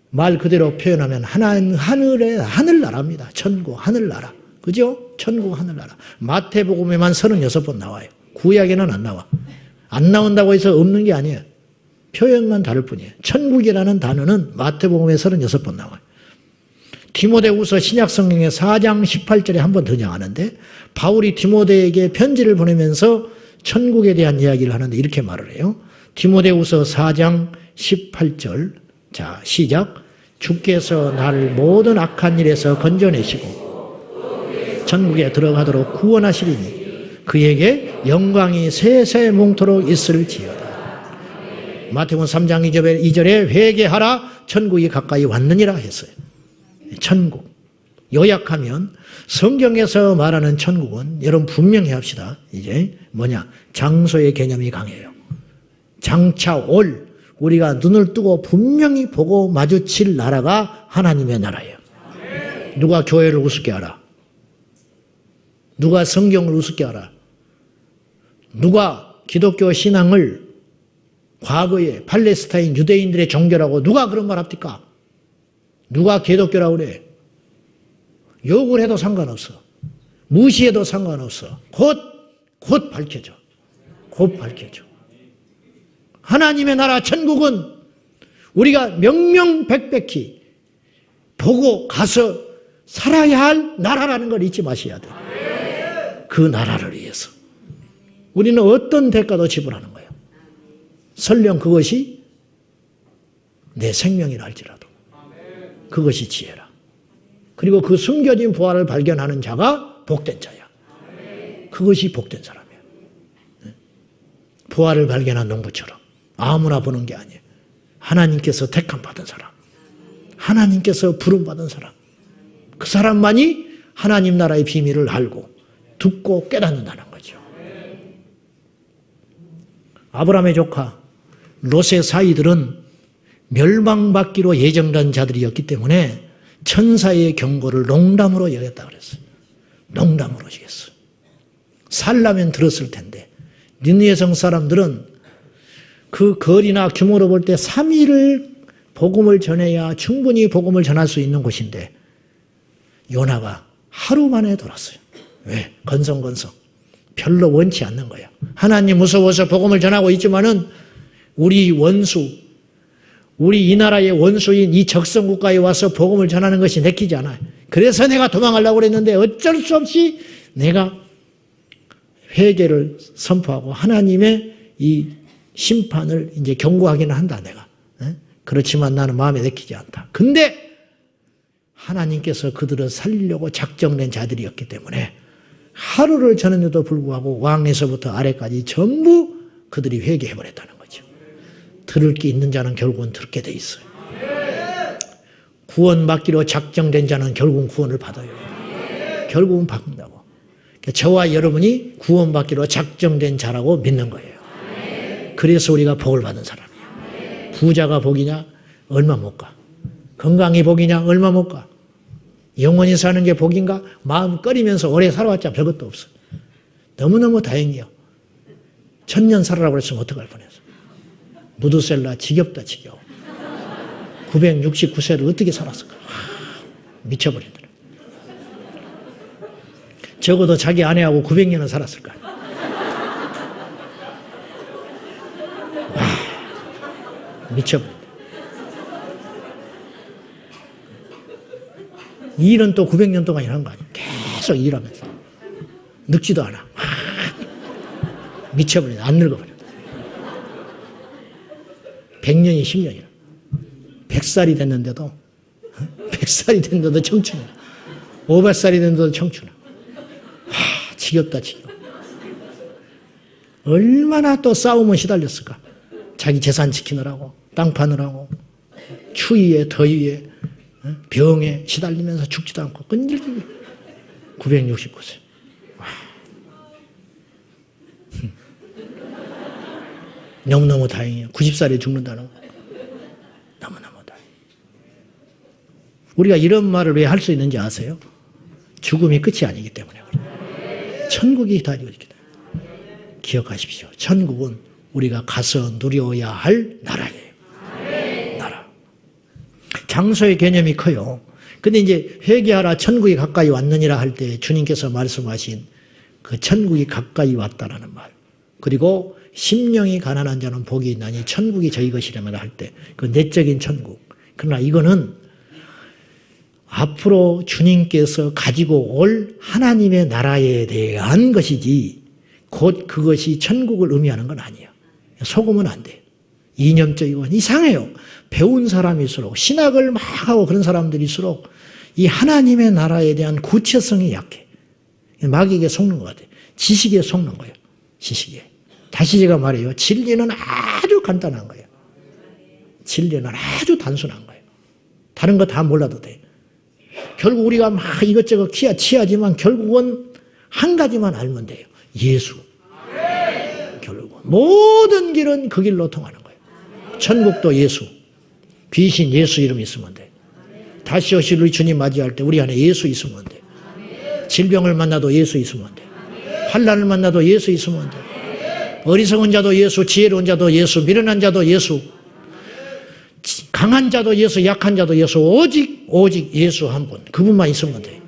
말 그대로 표현하면 하늘나라입니다. 천국, 하늘나라. 그죠? 천국, 하늘나라. 마태복음에만 36번 나와요. 구약에는 안 나와. 안 나온다고 해서 없는 게 아니에요. 표현만 다를 뿐이에요. 천국이라는 단어는 마태복음에 36번 나와요. 디모데후서 신약성경에 4장 18절에 한 번 등장하는데 바울이 디모데에게 편지를 보내면서 천국에 대한 이야기를 하는데 이렇게 말을 해요. 디모데후서 4장 18절. 자, 시작. 주께서 나를 모든 악한 일에서 건져내시고 천국에 들어가도록 구원하시리니 그에게 영광이 세세몽토록 있을지어다. 마태복음 3장 2절에 회개하라 천국이 가까이 왔느니라 했어요. 천국. 요약하면 성경에서 말하는 천국은 여러분 분명히 합시다. 이제 뭐냐? 장소의 개념이 강해요. 장차 올 우리가 눈을 뜨고 분명히 보고 마주칠 나라가 하나님의 나라예요. 누가 교회를 우습게 알아? 누가 성경을 우습게 알아? 누가 기독교 신앙을 과거에 팔레스타인 유대인들의 종교라고 누가 그런 말 합니까? 누가 기독교라고 그래? 욕을 해도 상관없어. 무시해도 상관없어. 곧 밝혀져. 곧 밝혀져. 하나님의 나라 천국은 우리가 명명백백히 보고 가서 살아야 할 나라라는 걸 잊지 마셔야 돼요. 그 나라를 위해서. 우리는 어떤 대가도 지불하는 거예요. 설령 그것이 내 생명이라 할지라도. 그것이 지혜라. 그리고 그 숨겨진 부활을 발견하는 자가 복된 자야. 그것이 복된 사람이야. 부활을 발견한 농부처럼 아무나 보는 게 아니에요. 하나님께서 택함 받은 사람, 하나님께서 부름 받은 사람, 그 사람만이 하나님 나라의 비밀을 알고 듣고 깨닫는다는 거죠. 아브라함의 조카 롯의 사이들은 멸망받기로 예정된 자들이었기 때문에 천사의 경고를 농담으로 여겼다 그랬어요. 농담으로 여겼어요. 살라면 들었을 텐데 니느웨 성 사람들은 그 거리나 규모로 볼 때 3일을 복음을 전해야 충분히 복음을 전할 수 있는 곳인데 요나가 하루 만에 돌았어요. 왜? 건성건성. 별로 원치 않는 거야. 하나님 무서워서 복음을 전하고 있지만은 우리 원수, 우리 이 나라의 원수인 이 적성국가에 와서 복음을 전하는 것이 내키지 않아요. 그래서 내가 도망가려고 그랬는데 어쩔 수 없이 내가 회개를 선포하고 하나님의 이 심판을 이제 경고하기는 한다, 내가. 그렇지만 나는 마음에 내키지 않다. 근데 하나님께서 그들을 살리려고 작정된 자들이었기 때문에 하루를 전했는데도 불구하고 왕에서부터 아래까지 전부 그들이 회개해버렸다는 거죠. 들을 게 있는 자는 결국은 듣게 돼 있어요. 구원받기로 작정된 자는 결국은 구원을 받아요. 결국은 받는다고. 저와 여러분이 구원받기로 작정된 자라고 믿는 거예요. 그래서 우리가 복을 받은 사람이에요. 부자가 복이냐? 얼마 못 가. 건강이 복이냐? 얼마 못 가. 영원히 사는 게 복인가? 마음 꺼리면서 오래 살아왔자 별것도 없어. 너무너무 다행이요. 1000년 살아라고 그랬으면 어떡할 뻔했어. 무드셀라 지겹다 지겨워. 969세를 어떻게 살았을까? 미쳐버린다. 적어도 자기 아내하고 900년은 살았을 거야. 미쳐버린다. 일은 또 900년 동안 일한 거 아니야. 계속 일하면서. 늙지도 않아. 미쳐버린다. 안 늙어버려. 100년이 10년이라. 100살이 됐는데도 100살이 됐는데도 청춘이야. 500살이 됐는데도 청춘이야. 지겹다 지겨워. 얼마나 또 싸움은 시달렸을까. 자기 재산 지키느라고, 땅 파느라고, 추위에 더위에 병에 시달리면서 죽지도 않고 끈질기게 969세. 너무너무 다행이에요. 90살에 죽는다는 거. 너무너무 다행. 우리가 이런 말을 왜 할 수 있는지 아세요? 죽음이 끝이 아니기 때문에. 천국이 기다리고 있기 때문에. 기억하십시오. 천국은 우리가 가서 누려야 할 나라예요. 나라. 장소의 개념이 커요. 근데 이제 회개하라 천국이 가까이 왔느니라 할 때 주님께서 말씀하신 그 천국이 가까이 왔다라는 말. 그리고 심령이 가난한 자는 복이 있나니 천국이 저희 것이라면 할 때 그 내적인 천국. 그러나 이거는 앞으로 주님께서 가지고 올 하나님의 나라에 대한 것이지 곧 그것이 천국을 의미하는 건 아니에요. 속으면 안 돼요. 이념적이고 이상해요. 배운 사람일수록 신학을 막 하고 그런 사람들일수록 이 하나님의 나라에 대한 구체성이 약해. 마귀에게 속는 것 같아요. 지식에 속는 거예요. 지식에. 다시 제가 말해요. 진리는 아주 간단한 거예요. 진리는 아주 단순한 거예요. 다른 거 다 몰라도 돼. 결국 우리가 막 이것저것 취하지만 결국은 한 가지만 알면 돼요. 예수. 결국 모든 길은 그 길로 통하는 거예요. 천국도 예수. 귀신 예수 이름 있으면 돼. 다시 오실 우리 주님 맞이할 때 우리 안에 예수 있으면 돼. 질병을 만나도 예수 있으면 돼. 환난을 만나도 예수 있으면 돼. 어리석은 자도 예수, 지혜로운 자도 예수, 미련한 자도 예수, 강한 자도 예수, 약한 자도 예수, 오직 예수 한 분. 그분만 있으면 돼.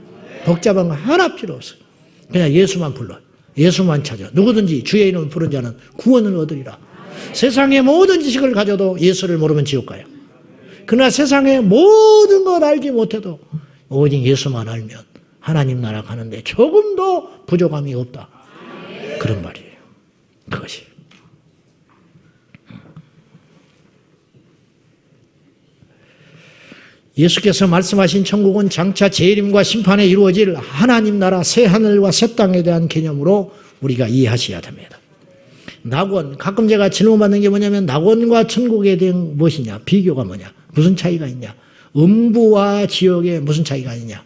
복잡한 거 하나 필요 없어. 그냥 예수만 불러. 예수만 찾아. 누구든지 주의 이름을 부른 자는 구원을 얻으리라. 세상의 모든 지식을 가져도 예수를 모르면 지옥 가요. 그러나 세상의 모든 걸 알지 못해도 오직 예수만 알면 하나님 나라 가는데 조금도 부족함이 없다. 그런 말이에요. 그것이. 예수께서 말씀하신 천국은 장차 재림과 심판에 이루어질 하나님 나라 새 하늘과 새 땅에 대한 개념으로 우리가 이해하셔야 됩니다. 낙원, 가끔 제가 질문받는 게 뭐냐면 낙원과 천국에 대한 무엇이냐, 비교가 뭐냐, 무슨 차이가 있냐, 음부와 지옥에 무슨 차이가 있냐.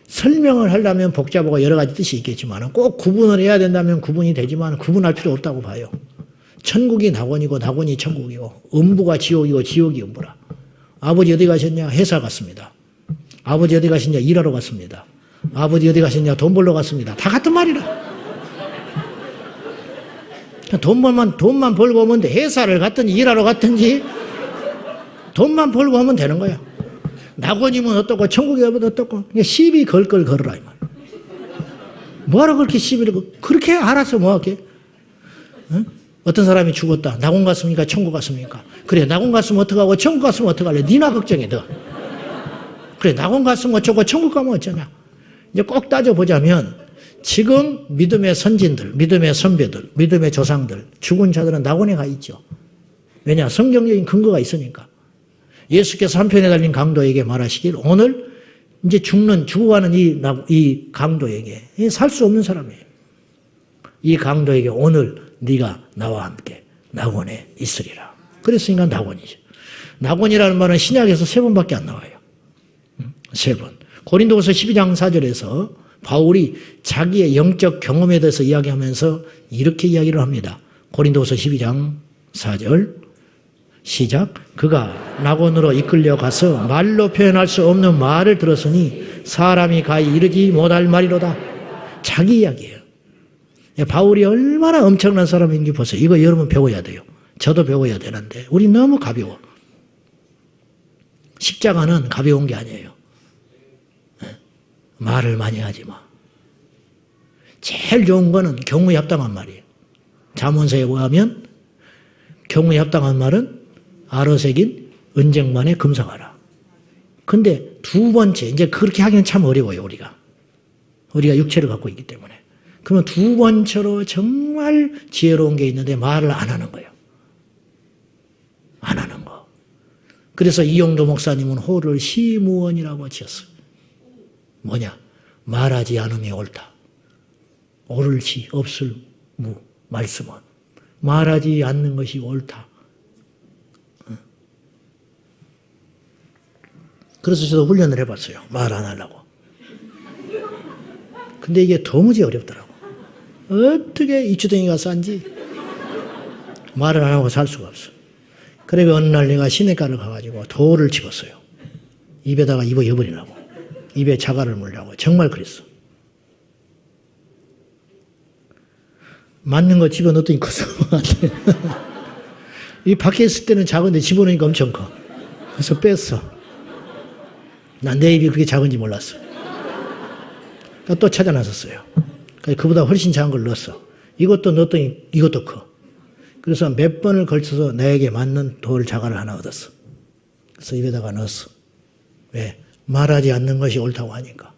설명을 하려면 복잡하고 여러 가지 뜻이 있겠지만 꼭 구분을 해야 된다면 구분이 되지만 구분할 필요 없다고 봐요. 천국이 낙원이고 낙원이 천국이고 음부가 지옥이고 지옥이 음부라. 아버지 어디 가셨냐? 회사 갔습니다. 아버지 어디 가셨냐? 일하러 갔습니다. 아버지 어디 가셨냐? 돈 벌러 갔습니다. 다 같은 말이라. 돈만 벌고 오면 돼. 회사를 갔든지 일하러 갔든지 돈만 벌고 오면 되는 거야. 낙원이면 어떻고 천국이면 어떻고 시비 걸걸 걸어라 이 말. 뭐하러 그렇게 시비를 그렇게 알아서 뭐하게? 응? 어떤 사람이 죽었다. 낙원 갔습니까? 천국 갔습니까? 그래 낙원 갔으면 어떡하고 천국 갔으면 어떡할래? 니나 걱정해 너. 그래 낙원 갔으면 어쩌고 천국 가면 어쩌냐. 이제 꼭 따져보자면 지금 믿음의 선진들, 믿음의 선배들, 믿음의 조상들, 죽은 자들은 낙원에 가 있죠. 왜냐? 성경적인 근거가 있으니까. 예수께서 한편에 달린 강도에게 말하시길 오늘 이제 죽어가는 이 강도에게 살 수 없는 사람이에요. 이 강도에게 오늘 네가 나와 함께 낙원에 있으리라. 그랬으니까 낙원이죠. 낙원이라는 말은 신약에서 3번밖에 안 나와요. 3번. 고린도후서 12장 4절에서 바울이 자기의 영적 경험에 대해서 이야기하면서 이렇게 이야기를 합니다. 고린도후서 12장 4절 시작. 그가 낙원으로 이끌려 가서 말로 표현할 수 없는 말을 들었으니 사람이 가히 이르지 못할 말이로다. 자기 이야기예요. 바울이 얼마나 엄청난 사람인지 보세요. 이거 여러분 배워야 돼요. 저도 배워야 되는데 우리 너무 가벼워. 십자가는 가벼운 게 아니에요. 말을 많이 하지 마. 제일 좋은 거는 경우에 합당한 말이에요. 잠언서에 의하면 경우에 합당한 말은 아로새긴 은쟁반에 금상하라. 근데 두 번째, 이제 그렇게 하기는 참 어려워요, 우리가 육체를 갖고 있기 때문에. 그러면 두 번째로 정말 지혜로운 게 있는데 말을 안 하는 거예요. 안 하는 거. 그래서 이용도 목사님은 호를 시무원이라고 지었어요. 뭐냐? 말하지 않음이 옳다. 옳을 시, 없을 무, 말씀은. 말하지 않는 것이 옳다. 그래서 저도 훈련을 해봤어요. 말 안 하려고. 근데 이게 도무지 어렵더라고. 어떻게 이추덩이가 싼지 말을 안 하고 살 수가 없어. 그래 어느 날 내가 시냇가를 가가지고 돌을 집었어요. 입에다가 입어버리려고. 입에 자갈을 물려고. 정말 그랬어. 맞는 거 집어넣었더니 커서 이 밖에 있을 때는 작은데 집어넣으니까 엄청 커. 그래서 뺐어. 난 내 입이 그렇게 작은지 몰랐어. 그러니까 또 찾아 나섰어요. 그보다 훨씬 작은 걸 넣었어. 이것도 넣었더니 이것도 커. 그래서 몇 번을 걸쳐서 나에게 맞는 돌 자갈을 하나 얻었어. 그래서 입에다가 넣었어. 왜? 말하지 않는 것이 옳다고 하니까.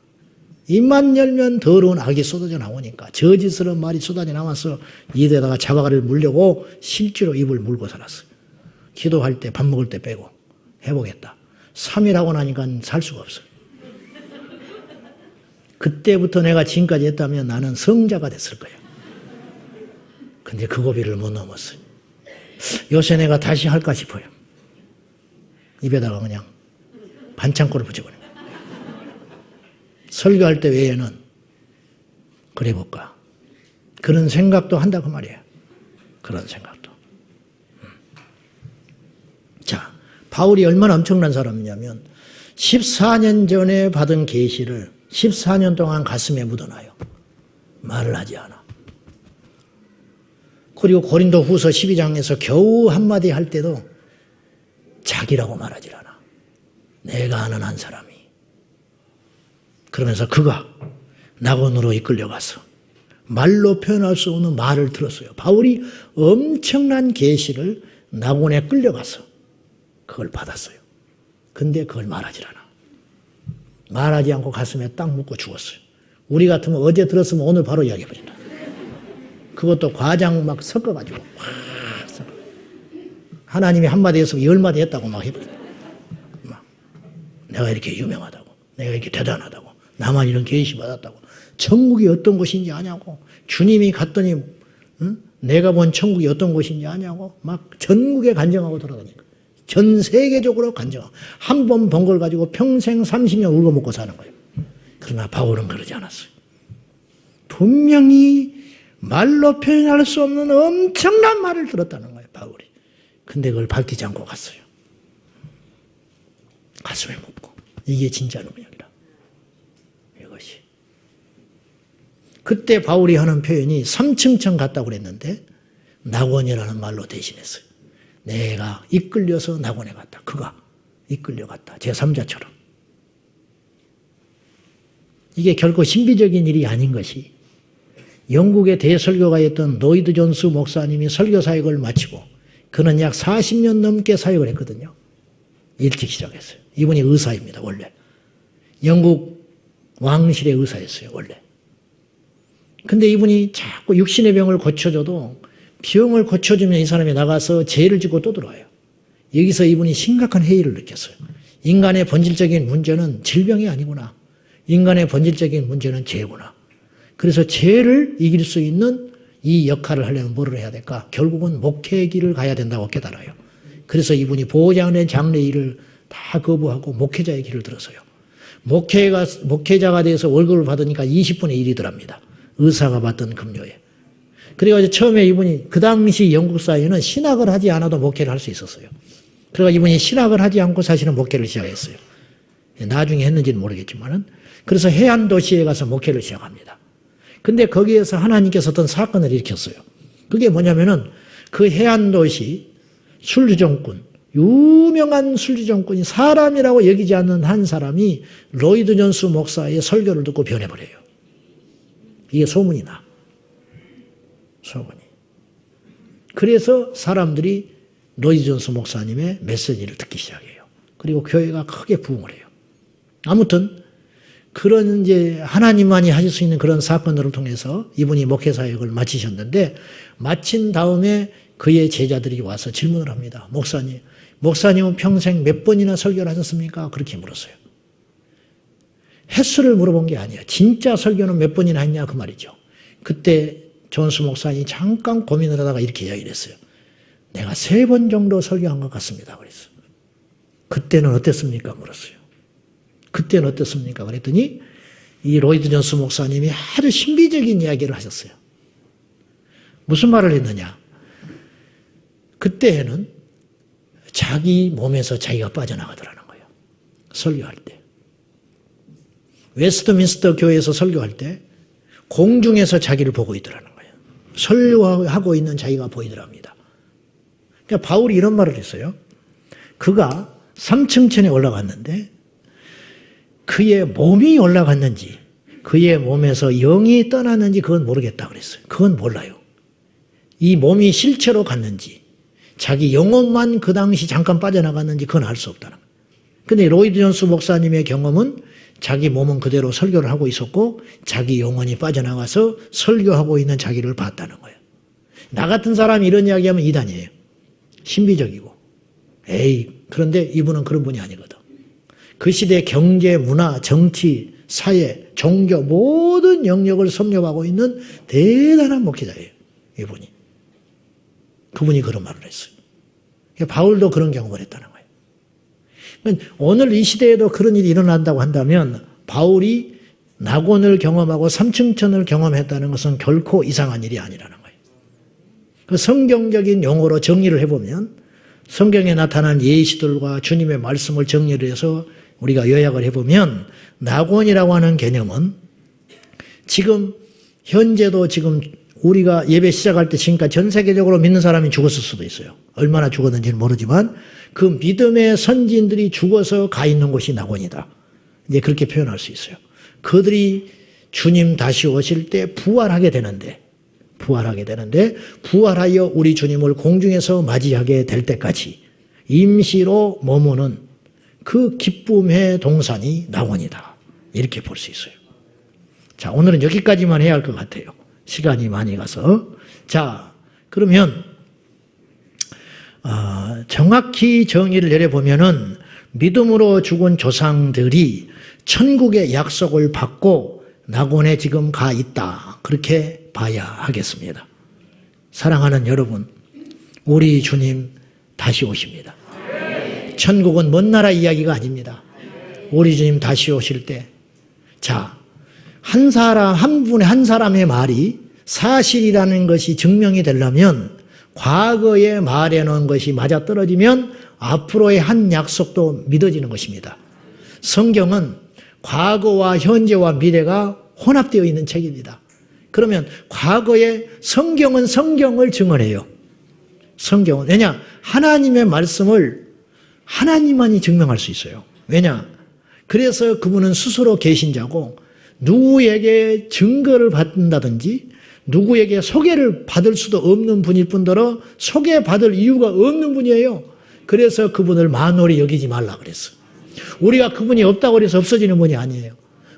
입만 열면 더러운 악이 쏟아져 나오니까 저지스러운 말이 쏟아져 나와서 입에다가 자갈을 물려고 실제로 입을 물고 살았어. 기도할 때 밥 먹을 때 빼고 해보겠다. 3일 하고 나니까 살 수가 없어. 그때부터 내가 지금까지 했다면 나는 성자가 됐을 거예요. 근데 그 고비를 못 넘었어요. 요새 내가 다시 할까 싶어요. 입에다가 그냥 반창고를 붙여버려요. 설교할 때 외에는 그래 볼까. 그런 생각도 한다 그 말이에요. 그런 생각도. 자, 바울이 얼마나 엄청난 사람이냐면 14년 전에 받은 계시를 14년 동안 가슴에 묻어놔요. 말을 하지 않아. 그리고 고린도 후서 12장에서 겨우 한마디 할 때도 자기라고 말하질 않아. 내가 아는 한 사람이. 그러면서 그가 낙원으로 이끌려가서 말로 표현할 수 없는 말을 들었어요. 바울이 엄청난 계시를 낙원에 끌려가서 그걸 받았어요. 근데 그걸 말하질 않아. 말하지 않고 가슴에 딱 묻고 죽었어요. 우리 같으면 어제 들었으면 오늘 바로 이야기해버린다. 그것도 과장 막 섞어가지고 막 섞어. 하나님이 한마디 했으면 10마디 했다고 막 해버린다. 막 내가 이렇게 유명하다고, 내가 이렇게 대단하다고, 나만 이런 계시 받았다고, 천국이 어떤 곳인지 아냐고, 주님이 갔더니 내가 본 천국이 어떤 곳인지 아냐고 막 전국에 간증하고 돌아다니까. 전 세계적으로 간증하고 한 번 본 걸 가지고 평생 30년 울고 먹고 사는 거예요. 그러나 바울은 그러지 않았어요. 분명히 말로 표현할 수 없는 엄청난 말을 들었다는 거예요, 바울이. 근데 그걸 밝히지 않고 갔어요. 가슴에 묻고. 이게 진짜 능력이다. 이것이. 그때 바울이 하는 표현이 3층천 갔다고 그랬는데 낙원이라는 말로 대신했어요. 내가 이끌려서 낙원에 갔다. 그가 이끌려갔다. 제3자처럼. 이게 결코 신비적인 일이 아닌 것이 영국의 대설교가였던 로이드 존스 목사님이 설교 사역을 마치고 그는 약 40년 넘게 사역을 했거든요. 일찍 시작했어요. 이분이 의사입니다. 원래. 영국 왕실의 의사였어요. 원래. 근데 이분이 자꾸 육신의 병을 고쳐줘도 병을 고쳐주면 이 사람이 나가서 죄를 짓고 또 들어와요. 여기서 이분이 심각한 회의를 느꼈어요. 인간의 본질적인 문제는 질병이 아니구나. 인간의 본질적인 문제는 죄구나. 그래서 죄를 이길 수 있는 이 역할을 하려면 뭐를 해야 될까? 결국은 목회의 길을 가야 된다고 깨달아요. 그래서 이분이 보장된 장례 일을 다 거부하고 목회자의 길을 들었어요. 목회자가 돼서 월급을 받으니까 20분의 1이더랍니다. 의사가 받던 급료에. 그래가지고 처음에 이분이 그 당시 영국 사회는 신학을 하지 않아도 목회를 할 수 있었어요. 그래서 이분이 신학을 하지 않고 사실은 목회를 시작했어요. 나중에 했는지는 모르겠지만은. 그래서 해안 도시에 가서 목회를 시작합니다. 근데 거기에서 하나님께서 어떤 사건을 일으켰어요. 그게 뭐냐면은 그 해안 도시 술주정꾼, 유명한 술주정꾼이 사람이라고 여기지 않는 한 사람이 로이드 존스 목사의 설교를 듣고 변해버려요. 이게 소문이 나. 소문이. 그래서 사람들이 로이드 존스 목사님의 메시지를 듣기 시작해요. 그리고 교회가 크게 부흥을 해요. 아무튼 그런 이제 하나님만이 하실 수 있는 그런 사건들을 통해서 이분이 목회 사역을 마치셨는데 마친 다음에 그의 제자들이 와서 질문을 합니다. 목사님은 평생 몇 번이나 설교를 하셨습니까? 그렇게 물었어요. 횟수를 물어본 게 아니에요. 진짜 설교는 몇 번이나 했냐 그 말이죠. 그때 존스 목사님이 잠깐 고민을 하다가 이렇게 이야기를 했어요. 내가 3번 정도 설교한 것 같습니다. 그랬어요. 그때는 어땠습니까? 물었어요. 그때는 어땠습니까? 그랬더니 이 로이드 존스 목사님이 아주 신비적인 이야기를 하셨어요. 무슨 말을 했느냐? 그때에는 자기 몸에서 자기가 빠져나가더라는 거예요. 설교할 때. 웨스트민스터 교회에서 설교할 때 공중에서 자기를 보고 있더라는 거예요. 설교하고 있는 자기가 보이더랍니다. 그러니까 바울이 이런 말을 했어요. 그가 3층천에 올라갔는데 그의 몸이 올라갔는지 그의 몸에서 영이 떠났는지 그건 모르겠다 그랬어요. 그건 몰라요. 이 몸이 실체로 갔는지 자기 영혼만 그 당시 잠깐 빠져나갔는지 그건 알 수 없다는 거예요. 근데 로이드 존스 목사님의 경험은 자기 몸은 그대로 설교를 하고 있었고 자기 영혼이 빠져나가서 설교하고 있는 자기를 봤다는 거예요. 나 같은 사람이 이런 이야기하면 이단이에요. 신비적이고. 그런데 이분은 그런 분이 아니거든. 그 시대의 경제, 문화, 정치, 사회, 종교 모든 영역을 섭렵하고 있는 대단한 목회자예요. 이분이. 그분이 그런 말을 했어요. 바울도 그런 경험을 했다는 거예요. 오늘 이 시대에도 그런 일이 일어난다고 한다면 바울이 낙원을 경험하고 삼층천을 경험했다는 것은 결코 이상한 일이 아니라는 거예요. 그 성경적인 용어로 정리를 해보면 성경에 나타난 예시들과 주님의 말씀을 정리를 해서 우리가 요약을 해보면 낙원이라고 하는 개념은 지금 현재도 지금 우리가 예배 시작할 때 지금까지 전 세계적으로 믿는 사람이 죽었을 수도 있어요. 얼마나 죽었는지는 모르지만 그 믿음의 선진들이 죽어서 가 있는 곳이 낙원이다. 이제 그렇게 표현할 수 있어요. 그들이 주님 다시 오실 때 부활하게 되는데 부활하여 우리 주님을 공중에서 맞이하게 될 때까지 임시로 머무는 그 기쁨의 동산이 낙원이다. 이렇게 볼 수 있어요. 자, 오늘은 여기까지만 해야 할 것 같아요. 시간이 많이 가서. 자, 그러면 정확히 정의를 내려보면은 믿음으로 죽은 조상들이 천국의 약속을 받고 낙원에 지금 가 있다. 그렇게 봐야 하겠습니다. 사랑하는 여러분, 우리 주님 다시 오십니다. 천국은 먼 나라 이야기가 아닙니다. 우리 주님 다시 오실 때, 자, 한 사람의 말이 사실이라는 것이 증명이 되려면 과거에 말해놓은 것이 맞아떨어지면 앞으로의 한 약속도 믿어지는 것입니다. 성경은 과거와 현재와 미래가 혼합되어 있는 책입니다. 그러면 과거에 성경은 성경을 증언해요. 성경은. 왜냐? 하나님의 말씀을 하나님만이 증명할 수 있어요. 왜냐? 그래서 그분은 스스로 계신 자고 누구에게 증거를 받는다든지 누구에게 소개를 받을 수도 없는 분일 뿐더러 소개받을 이유가 없는 분이에요. 그래서 그분을 만홀히 여기지 말라 그랬어. 우리가 그분이 없다고 해서 없어지는 분이 아니에요.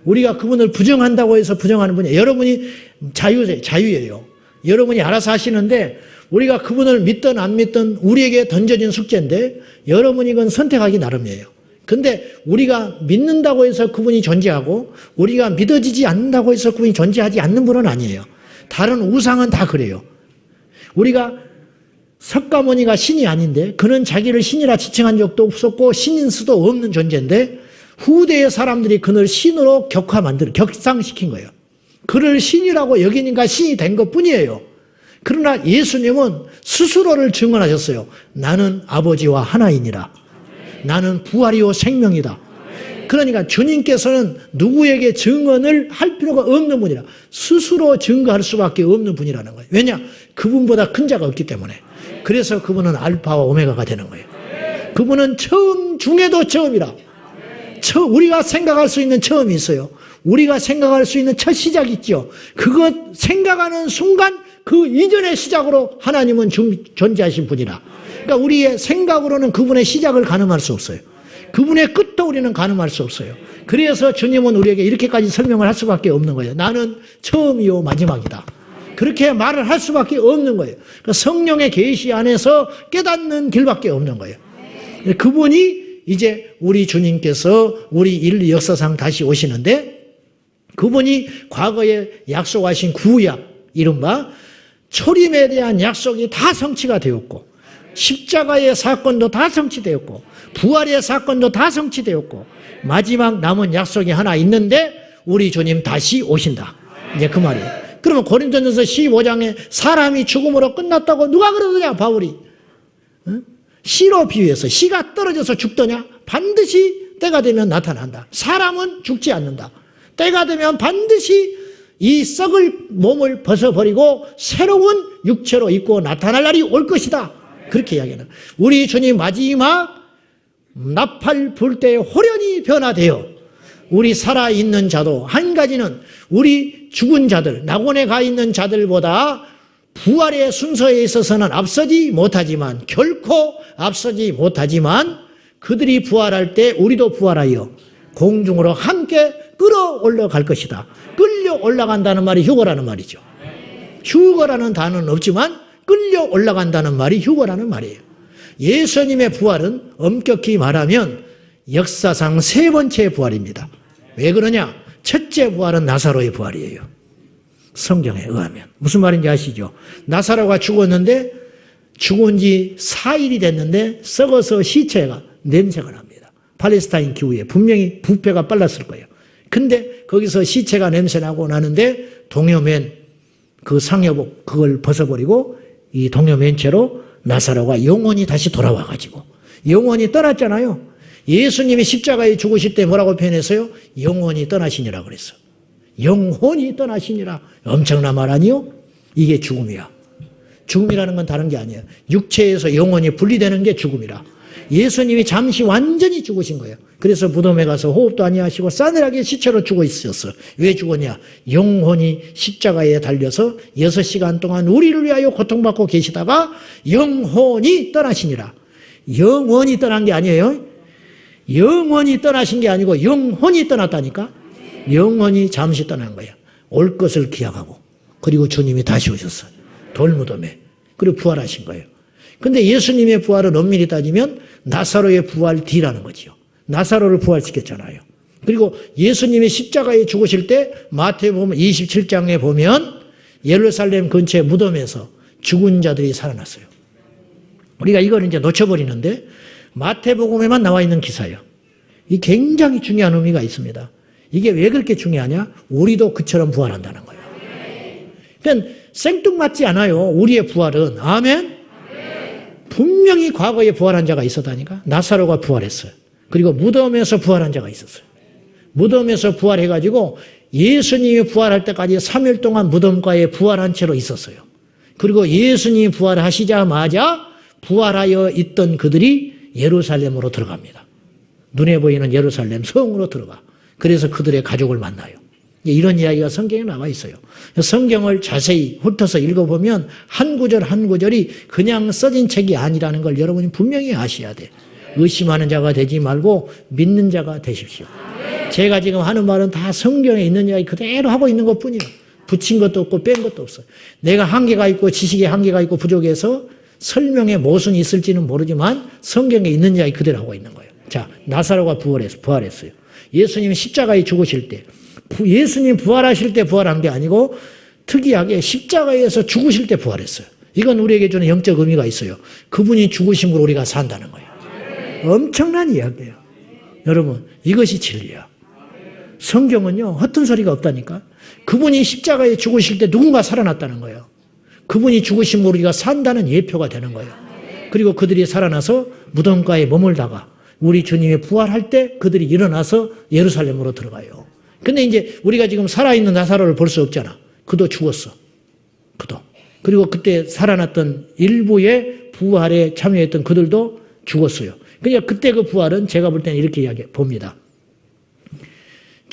우리가 그분을 부정한다고 해서 부정하는 분이 에요. 여러분이 자유예요. 여러분이 알아서 하시는데 우리가 그분을 믿든 안 믿든 우리에게 던져진 숙제인데 여러분이 그건 선택하기 나름이에요. 근데 우리가 믿는다고 해서 그분이 존재하고 우리가 믿어지지 않는다고 해서 그분이 존재하지 않는 분은 아니에요. 다른 우상은 다 그래요. 우리가 석가모니가 신이 아닌데 그는 자기를 신이라 지칭한 적도 없었고 신인 수도 없는 존재인데 후대의 사람들이 그를 신으로 격상시킨 거예요. 그를 신이라고 여기니까 신이 된 것뿐이에요. 그러나 예수님은 스스로를 증언하셨어요. 나는 아버지와 하나이니라. 나는 부활이요 생명이다. 그러니까 주님께서는 누구에게 증언을 할 필요가 없는 분이라. 스스로 증거할 수밖에 없는 분이라는 거예요. 왜냐? 그분보다 큰 자가 없기 때문에. 그래서 그분은 알파와 오메가가 되는 거예요. 그분은 처음 중에도 처음이라. 우리가 생각할 수 있는 처음이 있어요. 우리가 생각할 수 있는 첫 시작이 있죠. 그것 생각하는 순간 그 이전의 시작으로 하나님은 존재하신 분이라. 그러니까 우리의 생각으로는 그분의 시작을 가늠할 수 없어요. 그분의 끝도 우리는 가늠할 수 없어요. 그래서 주님은 우리에게 이렇게까지 설명을 할 수밖에 없는 거예요. 나는 처음이요 마지막이다. 그렇게 말을 할 수밖에 없는 거예요. 그러니까 성령의 계시 안에서 깨닫는 길밖에 없는 거예요. 그분이 이제 우리 주님께서 우리 인류 역사상 다시 오시는데 그분이 과거에 약속하신 구약 이른바 초림에 대한 약속이 다 성취가 되었고 십자가의 사건도 다 성취되었고 부활의 사건도 다 성취되었고 마지막 남은 약속이 하나 있는데 우리 주님 다시 오신다. 이제 그 말이에요. 그러면 고린도전서 15장에 사람이 죽음으로 끝났다고 누가 그러더냐 바울이. 시로 비유해서 시가 떨어져서 죽더냐? 반드시 때가 되면 나타난다. 사람은 죽지 않는다. 때가 되면 반드시 이 썩을 몸을 벗어버리고 새로운 육체로 입고 나타날 날이 올 것이다. 그렇게 이야기하는. 우리 주님 마지막 나팔 불 때 호련히 변화되어 우리 살아있는 자도 한 가지는 우리 죽은 자들, 낙원에 가 있는 자들보다 부활의 순서에 있어서는 앞서지 못하지만 결코 앞서지 못하지만 그들이 부활할 때 우리도 부활하여 공중으로 함께 끌어올라 갈 것이다. 끌려 올라간다는 말이 휴거라는 말이죠. 휴거라는 단어는 없지만 끌려 올라간다는 말이 휴거라는 말이에요. 예수님의 부활은 엄격히 말하면 역사상 세 번째 부활입니다. 왜 그러냐? 첫째 부활은 나사로의 부활이에요. 성경에 의하면. 무슨 말인지 아시죠? 나사로가 죽었는데 죽은 지 4일이 됐는데 썩어서 시체가 냄새가 납니다. 팔레스타인 기후에 분명히 부패가 빨랐을 거예요. 근데 거기서 시체가 냄새나고 나는데 동요맨 그 상여복 그걸 벗어버리고 이 동요맨 채로 나사로가 영원히 다시 돌아와가지고 영원히 떠났잖아요. 예수님이 십자가에 죽으실 때 뭐라고 표현했어요? 영원히 떠나시니라 그랬어. 영혼이 떠나시니라. 엄청난 말 아니요? 이게 죽음이야. 죽음이라는 건 다른 게 아니에요. 육체에서 영혼이 분리되는 게 죽음이라. 예수님이 잠시 완전히 죽으신 거예요. 그래서 무덤에 가서 호흡도 아니하시고 싸늘하게 시체로 죽어 있었어. 왜 죽었냐? 영혼이 십자가에 달려서 6시간 동안 우리를 위하여 고통받고 계시다가 영혼이 떠나시니라. 영원히 떠난 게 아니에요. 영원히 떠나신 게 아니고 영혼이 떠났다니까. 영원히 잠시 떠난 거예요. 올 것을 기약하고. 그리고 주님이 다시 오셨어요. 돌무덤에. 그리고 부활하신 거예요. 근데 예수님의 부활은 엄밀히 따지면 나사로의 부활 뒤라는 거지요. 나사로를 부활시켰잖아요. 그리고 예수님이 십자가에 죽으실 때 마태복음 27장에 보면 예루살렘 근처의 무덤에서 죽은 자들이 살아났어요. 우리가 이걸 이제 놓쳐버리는데 마태복음에만 나와 있는 기사예요. 이 굉장히 중요한 의미가 있습니다. 이게 왜 그렇게 중요하냐? 우리도 그처럼 부활한다는 거예요. 그러니까 생뚱맞지 않아요. 우리의 부활은. 아멘? 분명히 과거에 부활한 자가 있었다니까. 나사로가 부활했어요. 그리고 무덤에서 부활한 자가 있었어요. 무덤에서 부활해가지고 예수님이 부활할 때까지 3일 동안 무덤가에 부활한 채로 있었어요. 그리고 예수님이 부활하시자마자 부활하여 있던 그들이 예루살렘으로 들어갑니다. 눈에 보이는 예루살렘 성으로 들어가. 그래서 그들의 가족을 만나요. 이런 이야기가 성경에 나와 있어요. 성경을 자세히 훑어서 읽어보면 한 구절 한 구절이 그냥 써진 책이 아니라는 걸 여러분이 분명히 아셔야 돼. 의심하는 자가 되지 말고 믿는 자가 되십시오. 제가 지금 하는 말은 다 성경에 있는 이야기 그대로 하고 있는 것뿐이에요. 붙인 것도 없고 뺀 것도 없어요. 내가 한계가 있고 지식에 한계가 있고 부족해서 설명에 모순이 있을지는 모르지만 성경에 있는 이야기 그대로 하고 있는 거예요. 자, 나사로가 부활했어요. 예수님이 십자가에 죽으실 때, 예수님 부활하실 때 부활한 게 아니고 특이하게 십자가에서 죽으실 때 부활했어요. 이건 우리에게 주는 영적 의미가 있어요. 그분이 죽으심으로 우리가 산다는 거예요. 엄청난 이야기예요. 여러분, 이것이 진리야. 성경은요, 허튼 소리가 없다니까. 그분이 십자가에 죽으실 때 누군가 살아났다는 거예요. 그분이 죽으심으로 우리가 산다는 예표가 되는 거예요. 그리고 그들이 살아나서 무덤가에 머물다가 우리 주님이 부활할 때 그들이 일어나서 예루살렘으로 들어가요. 근데 이제 우리가 지금 살아있는 나사로를 볼 수 없잖아. 그도 죽었어. 그도. 그리고 그때 살아났던 일부의 부활에 참여했던 그들도 죽었어요. 그러니까 그때 그 부활은 제가 볼 때는 이렇게 이야기 봅니다.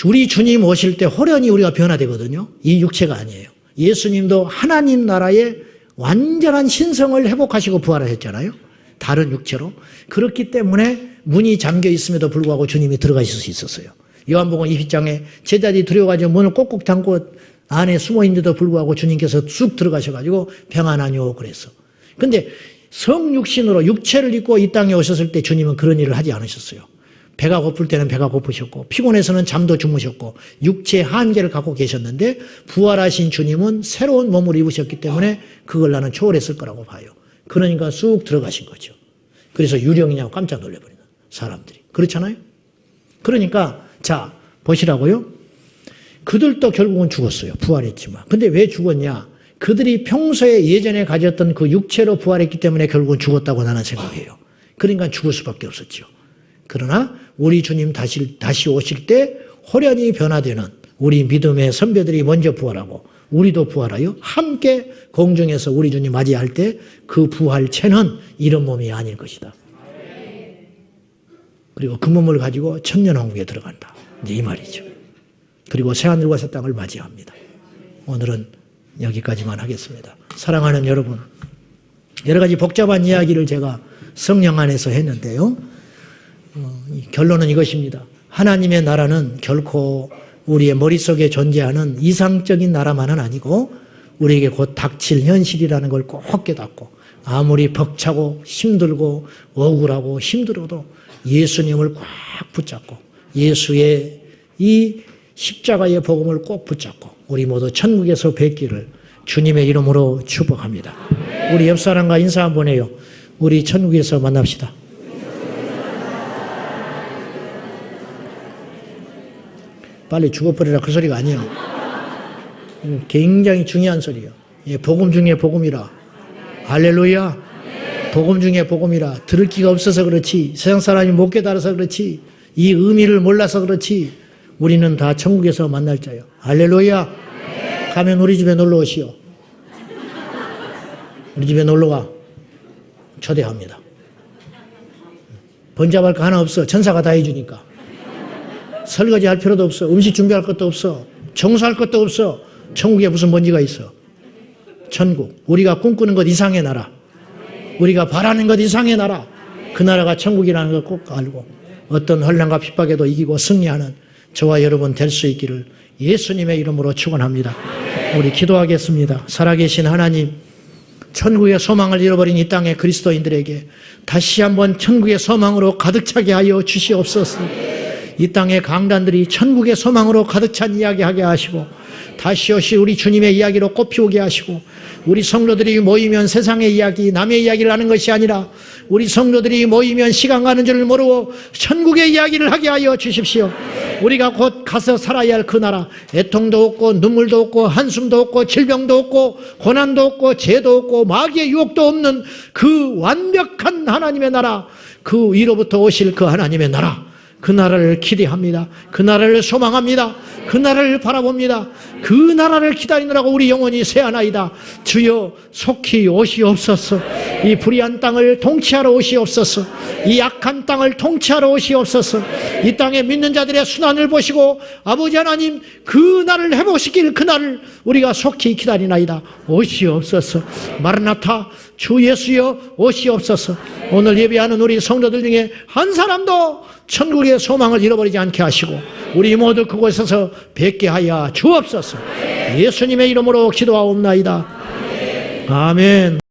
우리 주님 오실 때 호련히 우리가 변화되거든요. 이 육체가 아니에요. 예수님도 하나님 나라의 완전한 신성을 회복하시고 부활하셨잖아요. 다른 육체로. 그렇기 때문에 문이 잠겨 있음에도 불구하고 주님이 들어가실 수 있었어요. 요한복음 20장에 제자들이 두려워가지고 문을 꼭꼭 잠고 안에 숨어 있는데도 불구하고 주님께서 쑥 들어가셔가지고 평안하뇨 그랬어. 근데 성육신으로 육체를 입고 이 땅에 오셨을 때 주님은 그런 일을 하지 않으셨어요. 배가 고플 때는 배가 고프셨고 피곤해서는 잠도 주무셨고 육체의 한계를 갖고 계셨는데 부활하신 주님은 새로운 몸을 입으셨기 때문에 그걸 나는 초월했을 거라고 봐요. 그러니까 쑥 들어가신 거죠. 그래서 유령이냐고 깜짝 놀라버리는 사람들이. 그렇잖아요? 그러니까 자 보시라고요. 그들도 결국은 죽었어요. 부활했지만. 근데 왜 죽었냐? 그들이 평소에 예전에 가졌던 그 육체로 부활했기 때문에 결국은 죽었다고 나는 생각해요. 그러니까 죽을 수밖에 없었죠. 그러나 우리 주님 다시 오실 때 호련히 변화되는 우리 믿음의 선배들이 먼저 부활하고 우리도 부활하여 함께 공중에서 우리 주님 맞이할 때 그 부활체는 이런 몸이 아닐 것이다. 그리고 그 몸을 가지고 천년왕국에 들어간다. 이제 이 말이죠. 그리고 새하늘과 새 땅을 맞이합니다. 오늘은 여기까지만 하겠습니다. 사랑하는 여러분, 여러 가지 복잡한 이야기를 제가 성령 안에서 했는데요. 결론은 이것입니다. 하나님의 나라는 결코 우리의 머릿속에 존재하는 이상적인 나라만은 아니고 우리에게 곧 닥칠 현실이라는 걸 꼭 깨닫고 아무리 벅차고 힘들고 억울하고 힘들어도 예수님을 꽉 붙잡고 예수의 이 십자가의 복음을 꼭 붙잡고 우리 모두 천국에서 뵙기를 주님의 이름으로 축복합니다. 우리 옆 사람과 인사 한번 해요. 우리 천국에서 만납시다. 빨리 죽어버리라 그 소리가 아니에요. 굉장히 중요한 소리예요. 복음 중에 복음이라. 할렐루야. 복음 중에 복음이라. 들을 기가 없어서 그렇지, 세상 사람이 못 깨달아서 그렇지, 이 의미를 몰라서 그렇지, 우리는 다 천국에서 만날 자요. 할렐루야. 가면 우리 집에 놀러 오시오. 우리 집에 놀러 와. 초대합니다. 번잡할 거 하나 없어. 천사가 다 해주니까. 설거지 할 필요도 없어. 음식 준비할 것도 없어. 청소할 것도 없어. 천국에 무슨 먼지가 있어. 천국. 우리가 꿈꾸는 것 이상의 나라. 우리가 바라는 것 이상의 나라. 그 나라가 천국이라는 걸 꼭 알고 어떤 환난과 핍박에도 이기고 승리하는 저와 여러분 될 수 있기를 예수님의 이름으로 축원합니다. 우리 기도하겠습니다. 살아계신 하나님, 천국의 소망을 잃어버린 이 땅의 그리스도인들에게 다시 한번 천국의 소망으로 가득 차게 하여 주시옵소서. 이 땅의 강단들이 천국의 소망으로 가득 찬 이야기하게 하시고 다시 우리 주님의 이야기로 꽃피우게 하시고 우리 성도들이 모이면 세상의 이야기, 남의 이야기를 하는 것이 아니라 우리 성도들이 모이면 시간 가는 줄 모르고 천국의 이야기를 하게 하여 주십시오. 우리가 곧 가서 살아야 할 그 나라, 애통도 없고 눈물도 없고 한숨도 없고 질병도 없고 고난도 없고 죄도 없고 마귀의 유혹도 없는 그 완벽한 하나님의 나라, 그 위로부터 오실 그 하나님의 나라, 그 나라를 기대합니다. 그 나라를 소망합니다. 그 나라를 바라봅니다. 그 나라를 기다리느라고 우리 영혼이 새하나이다. 주여 속히 오시옵소서. 이 불의한 땅을 통치하러 오시옵소서. 이 약한 땅을 통치하러 오시옵소서. 이 땅에 믿는 자들의 순환을 보시고 아버지 하나님 그 날을 회복시킬 그 날을 우리가 속히 기다리나이다. 오시옵소서. 마르나타 주 예수여 오시옵소서. 오늘 예배하는 우리 성도들 중에 한 사람도 천국의 소망을 잃어버리지 않게 하시고 우리 모두 그곳에서 뵙게 하여 주옵소서. 예수님의 이름으로 기도하옵나이다. 아멘.